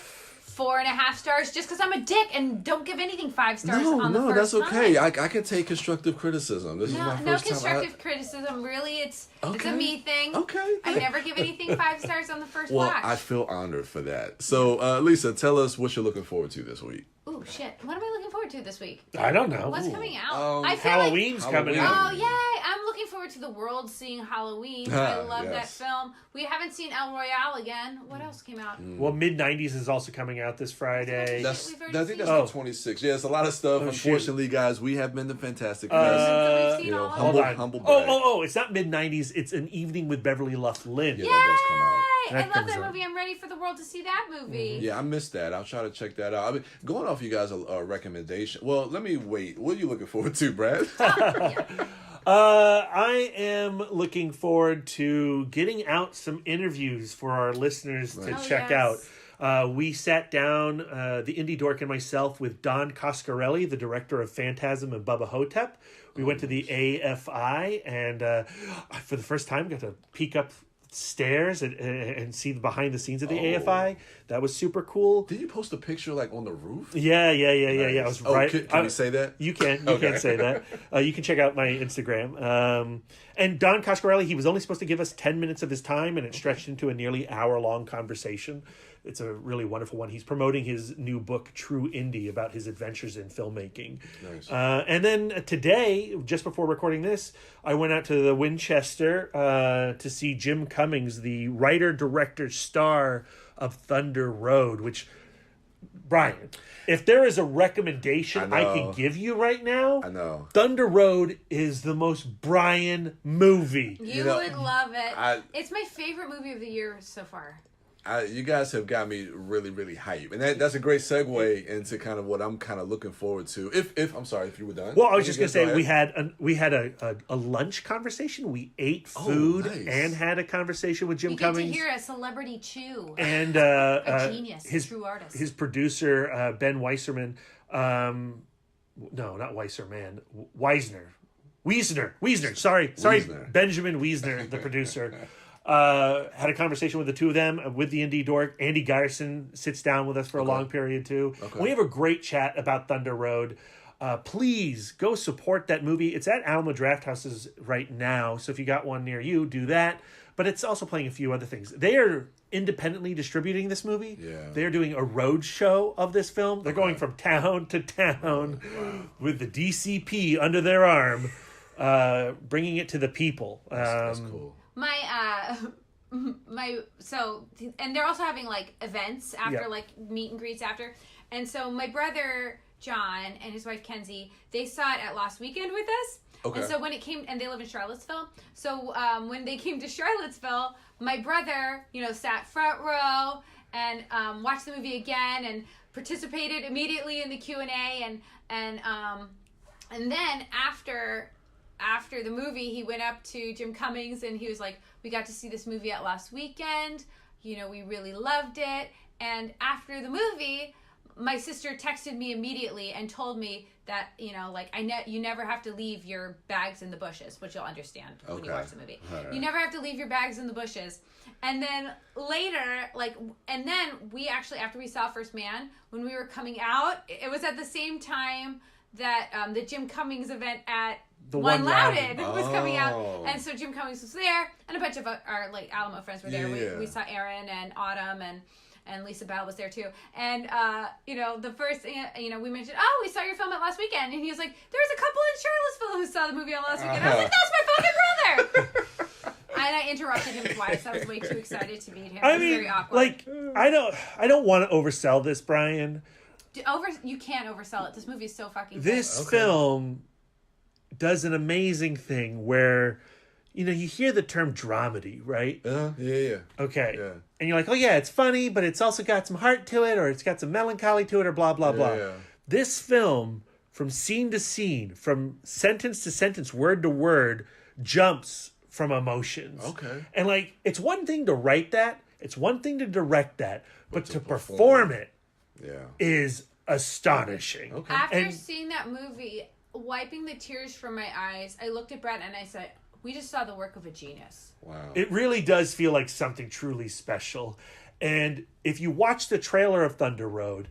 [SPEAKER 5] 4.5 stars, just because I'm a dick and don't give anything 5 stars on the first
[SPEAKER 6] that's okay.
[SPEAKER 5] time.
[SPEAKER 6] I can take constructive criticism. This is my first time.
[SPEAKER 5] No constructive criticism. Really, it's a me thing.
[SPEAKER 6] Okay.
[SPEAKER 5] I never give anything 5 stars on the first
[SPEAKER 6] well,
[SPEAKER 5] watch.
[SPEAKER 6] I feel honored for that. So, Lisa, tell us what you're looking forward to this week.
[SPEAKER 5] Ooh, shit. What am I looking forward to this week?
[SPEAKER 9] I don't know.
[SPEAKER 5] What's coming out? I feel
[SPEAKER 9] Halloween's coming out.
[SPEAKER 5] Oh, yay. I'm looking forward to the world seeing Halloween. I love that film. We haven't seen El Royale again. What else came out?
[SPEAKER 9] Well, mid-90s is also coming out this Friday.
[SPEAKER 6] I think that's the 26th. Yeah, it's a lot of stuff. Unfortunately, guys, we have been the Fantastic Fest. Humble brag.
[SPEAKER 9] Oh, it's not mid-90s. It's An Evening with Beverly Loughlin.
[SPEAKER 6] Yeah, that does come out.
[SPEAKER 5] I love that movie. I'm ready for the world to see that movie.
[SPEAKER 6] Yeah, I missed that. I'll try to check that out. I mean, going off you guys' recommendation. Well, let me wait. What are you looking forward to, Brad?
[SPEAKER 9] I am looking forward to getting out some interviews for our listeners to check out. We sat down, the Indie Dork and myself, with Don Coscarelli, the director of Phantasm and Bubba Hotep. We went to the AFI and for the first time got to peek up stairs and see the behind the scenes of the AFI. That was super cool.
[SPEAKER 6] Did you post a picture like on the roof?
[SPEAKER 9] Yeah. I was right.
[SPEAKER 6] Can we say that?
[SPEAKER 9] You can. You can say that. You can check out my Instagram. And Don Coscarelli, he was only supposed to give us 10 minutes of his time, and it stretched into a nearly hour-long conversation. It's a really wonderful one. He's promoting his new book, True Indie, about his adventures in filmmaking.
[SPEAKER 6] Nice.
[SPEAKER 9] And then today, just before recording this, I went out to the Winchester to see Jim Cummings, the writer, director, star of Thunder Road, which, Brian, if there is a recommendation I can give you right now,
[SPEAKER 6] I know
[SPEAKER 9] Thunder Road is the most Brian movie.
[SPEAKER 5] You would love it. It's my favorite movie of the year so far.
[SPEAKER 6] You guys have got me really, really hyped, and that's a great segue into kind of what I'm kind of looking forward to. If I'm sorry, if you were done.
[SPEAKER 9] Well, I was just gonna say we had a lunch conversation. We ate food and had a conversation with Jim Cummings.
[SPEAKER 5] You get to hear a celebrity chew
[SPEAKER 9] and
[SPEAKER 5] a genius, a true artist.
[SPEAKER 9] His producer Ben Weiserman. No, not Weiserman. Wiesner. Sorry,
[SPEAKER 6] Wiesner.
[SPEAKER 9] Benjamin Wiesner, the producer. Had a conversation with the two of them with the Indie Dork. Andy Geierson sits down with us for a long period too. We have a great chat about Thunder Road. Please go support that movie. It's at Alamo Drafthouses right now, so if you got one near you, do that. But it's also playing a few other things. They are independently distributing this movie.
[SPEAKER 6] Yeah.
[SPEAKER 9] They're doing a road show of this film. They're going from town to town with the DCP under their arm, bringing it to the people.
[SPEAKER 6] That's cool.
[SPEAKER 5] And they're also having like events after, like meet and greets after. And so my brother John and his wife Kenzie, they saw it at Last Weekend with us. Okay. And so when it came, and they live in Charlottesville. So when they came to Charlottesville, my brother, sat front row and watched the movie again and participated immediately in the Q&A and then after the movie, he went up to Jim Cummings and he was like, we got to see this movie at Last Weekend. We really loved it. And after the movie, my sister texted me immediately and told me that, you never have to leave your bags in the bushes, which you'll understand when you watch the movie. Right. You never have to leave your bags in the bushes. And then later, we actually, after we saw First Man, when we were coming out, it was at the same time that the Jim Cummings event at the One Louded was coming out, and so Jim Cummings was there, and a bunch of our Alamo friends were there. Yeah. We saw Aaron and Autumn and Lisa Bell was there too. And the first thing we mentioned, we saw your film at Last Weekend, and he was like, there was a couple in Charlottesville who saw the movie on Last Weekend. I was like, that's my fucking brother. And I interrupted him twice. I was way too excited to meet him. It was very awkward.
[SPEAKER 9] I don't want to oversell this, Brian.
[SPEAKER 5] You can't oversell it. This movie is so fucking good.
[SPEAKER 9] This film does an amazing thing where, you hear the term dramedy, right?
[SPEAKER 6] Yeah.
[SPEAKER 9] Okay.
[SPEAKER 6] Yeah.
[SPEAKER 9] And you're like, oh yeah, it's funny, but it's also got some heart to it, or it's got some melancholy to it, or blah, blah, blah.
[SPEAKER 6] Yeah.
[SPEAKER 9] This film, from scene to scene, from sentence to sentence, word to word, jumps from emotions.
[SPEAKER 6] Okay.
[SPEAKER 9] And it's one thing to write that, it's one thing to direct that, but to perform it is astonishing.
[SPEAKER 6] Okay.
[SPEAKER 5] After seeing that movie, wiping the tears from my eyes, I looked at Brad and I said, we just saw the work of a genius.
[SPEAKER 6] Wow.
[SPEAKER 9] It really does feel like something truly special. And if you watch the trailer of Thunder Road,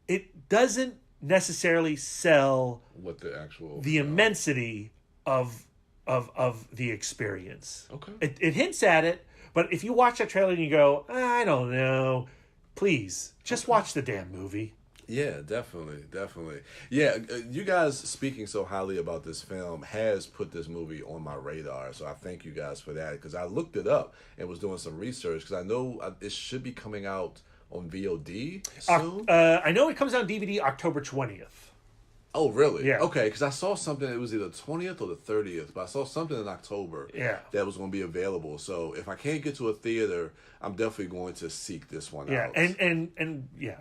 [SPEAKER 9] it doesn't necessarily sell
[SPEAKER 6] what the actual
[SPEAKER 9] immensity of the experience.
[SPEAKER 6] Okay.
[SPEAKER 9] It hints at it, but if you watch that trailer and you go, I don't know, please just watch the damn movie.
[SPEAKER 6] Yeah, definitely. Yeah, you guys speaking so highly about this film has put this movie on my radar, so I thank you guys for that, because I looked it up and was doing some research, because I know it should be coming out on VOD soon.
[SPEAKER 9] I know it comes out on DVD October 20th.
[SPEAKER 6] Oh, really?
[SPEAKER 9] Yeah.
[SPEAKER 6] Okay, because I saw something, it was either 20th or the 30th, but I saw something in October that was going to be available. So if I can't get to a theater, I'm definitely going to seek this one out.
[SPEAKER 9] And yeah,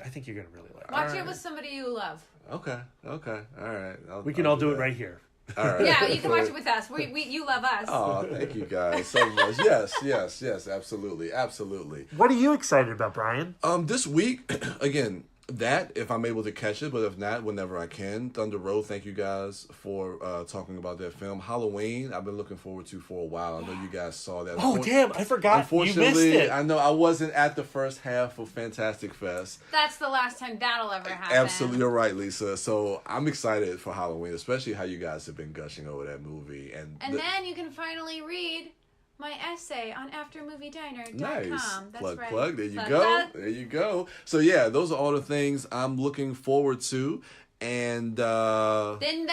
[SPEAKER 9] I think you're going to really like it.
[SPEAKER 5] Watch it with somebody you love.
[SPEAKER 6] Okay, all right.
[SPEAKER 9] We can all do it right here.
[SPEAKER 6] All right.
[SPEAKER 5] Yeah, you can watch it with us. You love us.
[SPEAKER 6] Oh, thank you guys so much. Yes, absolutely.
[SPEAKER 9] What are you excited about, Brian?
[SPEAKER 6] This week, again, that, if I'm able to catch it, but if not, whenever I can. Thunder Road, thank you guys for talking about that film. Halloween, I've been looking forward to for a while. I know you guys saw that.
[SPEAKER 9] Oh, damn, I forgot.
[SPEAKER 6] Unfortunately,
[SPEAKER 9] you missed it.
[SPEAKER 6] I know I wasn't at the first half of Fantastic Fest.
[SPEAKER 5] That's the last time that'll ever happen.
[SPEAKER 6] Absolutely, you're right, Lisa. So I'm excited for Halloween, especially how you guys have been gushing over that movie. And
[SPEAKER 5] then you can finally read my essay on AfterMovieDiner.com.
[SPEAKER 6] Nice.
[SPEAKER 5] That's
[SPEAKER 6] Plug. There you go. So yeah, those are all the things I'm looking forward to. And
[SPEAKER 5] then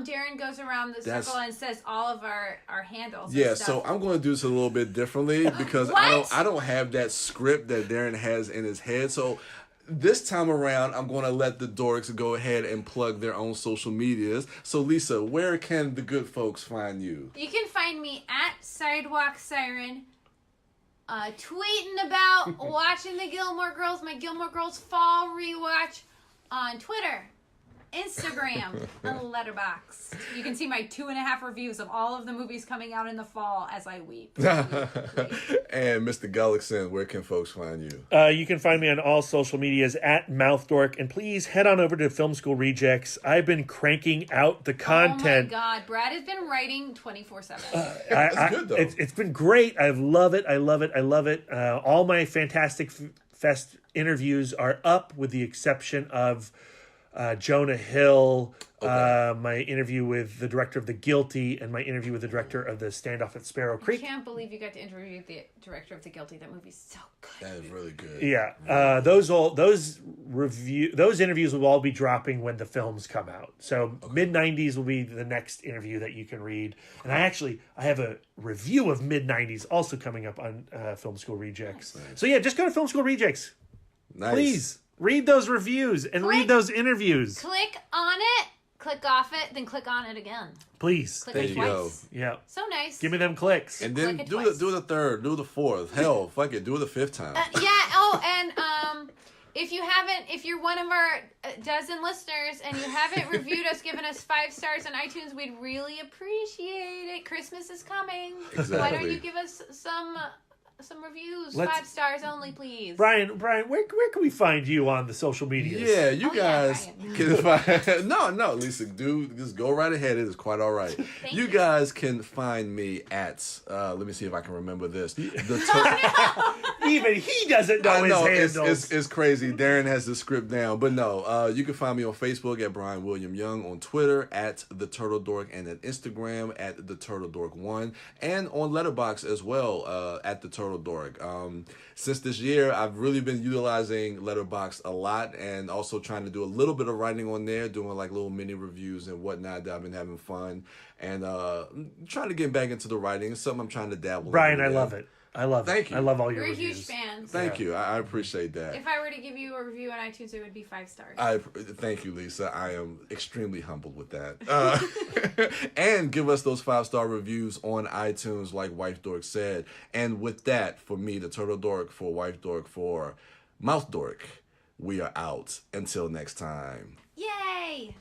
[SPEAKER 5] Darren goes around the circle and says all of our handles.
[SPEAKER 6] Yeah,
[SPEAKER 5] and stuff.
[SPEAKER 6] so I'm going to do this a little bit differently because I don't have that script that Darren has in his head. So this time around, I'm going to let the dorks go ahead and plug their own social medias. So, Lisa, where can the good folks find you?
[SPEAKER 5] You can find me at Sidewalk Siren, tweeting about watching the Gilmore Girls, my Gilmore Girls fall rewatch on Twitter, Instagram, and Letterboxd. You can see my 2.5 reviews of all of the movies coming out in the fall as I weep.
[SPEAKER 6] And Mr. Gullickson, where can folks find you?
[SPEAKER 9] You can find me on all social medias at MouthDork, and please head on over to Film School Rejects. I've been cranking out the content.
[SPEAKER 5] Oh my God, Brad has been writing 24/7.
[SPEAKER 6] That's good though.
[SPEAKER 9] It's been great. I love it. All my Fantastic Fest interviews are up, with the exception of Jonah Hill, my interview with the director of The Guilty, and my interview with the director of The Standoff at Sparrow Creek.
[SPEAKER 5] I can't believe you got to interview the director of The Guilty. That movie's so good.
[SPEAKER 6] That is really good.
[SPEAKER 9] Yeah, those interviews will all be dropping when the films come out. So mid-90s will be the next interview that you can read. And I have a review of mid-90s also coming up on Film School Rejects. Nice. So yeah, just go to Film School Rejects.
[SPEAKER 6] Nice.
[SPEAKER 9] Please. Read those reviews and read those interviews.
[SPEAKER 5] Click on it, click off it, then click on it again.
[SPEAKER 9] Please.
[SPEAKER 5] Click it twice.
[SPEAKER 9] Yeah.
[SPEAKER 5] So nice.
[SPEAKER 9] Give me them clicks.
[SPEAKER 6] And then do the third, do the fourth. Hell, fuck it, do it the fifth time.
[SPEAKER 5] If you're one of our dozen listeners and you haven't reviewed us, given us 5 stars on iTunes, we'd really appreciate it. Christmas is coming.
[SPEAKER 6] Exactly.
[SPEAKER 5] Why don't you give us some reviews? 5 stars only, please.
[SPEAKER 9] Brian, where can we find you on the social medias?
[SPEAKER 6] Yeah, you guys can find... No, Lisa, just go right ahead. It is quite all right. You guys can find me at... let me see if I can remember this.
[SPEAKER 9] Even he doesn't know his handles.
[SPEAKER 6] It's crazy. Darren has the script down. But no, you can find me on Facebook at Brian William Young, on Twitter at The Turtle Dork, and at Instagram at The Turtle Dork 1, and on Letterboxd as well at The Turtle Dork. Since this year, I've really been utilizing Letterboxd a lot, and also trying to do a little bit of writing on there, doing like little mini reviews and whatnot. That I've been having fun, and trying to get back into the writing. It's something I'm trying to dabble in.
[SPEAKER 9] Brian, I love it.
[SPEAKER 6] Thank you.
[SPEAKER 9] I love all your
[SPEAKER 5] reviews. We're
[SPEAKER 9] reviews.
[SPEAKER 5] huge fans.
[SPEAKER 6] Thank you. I appreciate that.
[SPEAKER 5] If I were to give you a review on iTunes, it would be 5 stars.
[SPEAKER 6] Thank you, Lisa. I am extremely humbled with that. And give us those 5-star reviews on iTunes, like Wife Dork said. And with that, for me, the Turtle Dork, for Wife Dork, for Mouth Dork, we are out. Until next time.
[SPEAKER 5] Yay!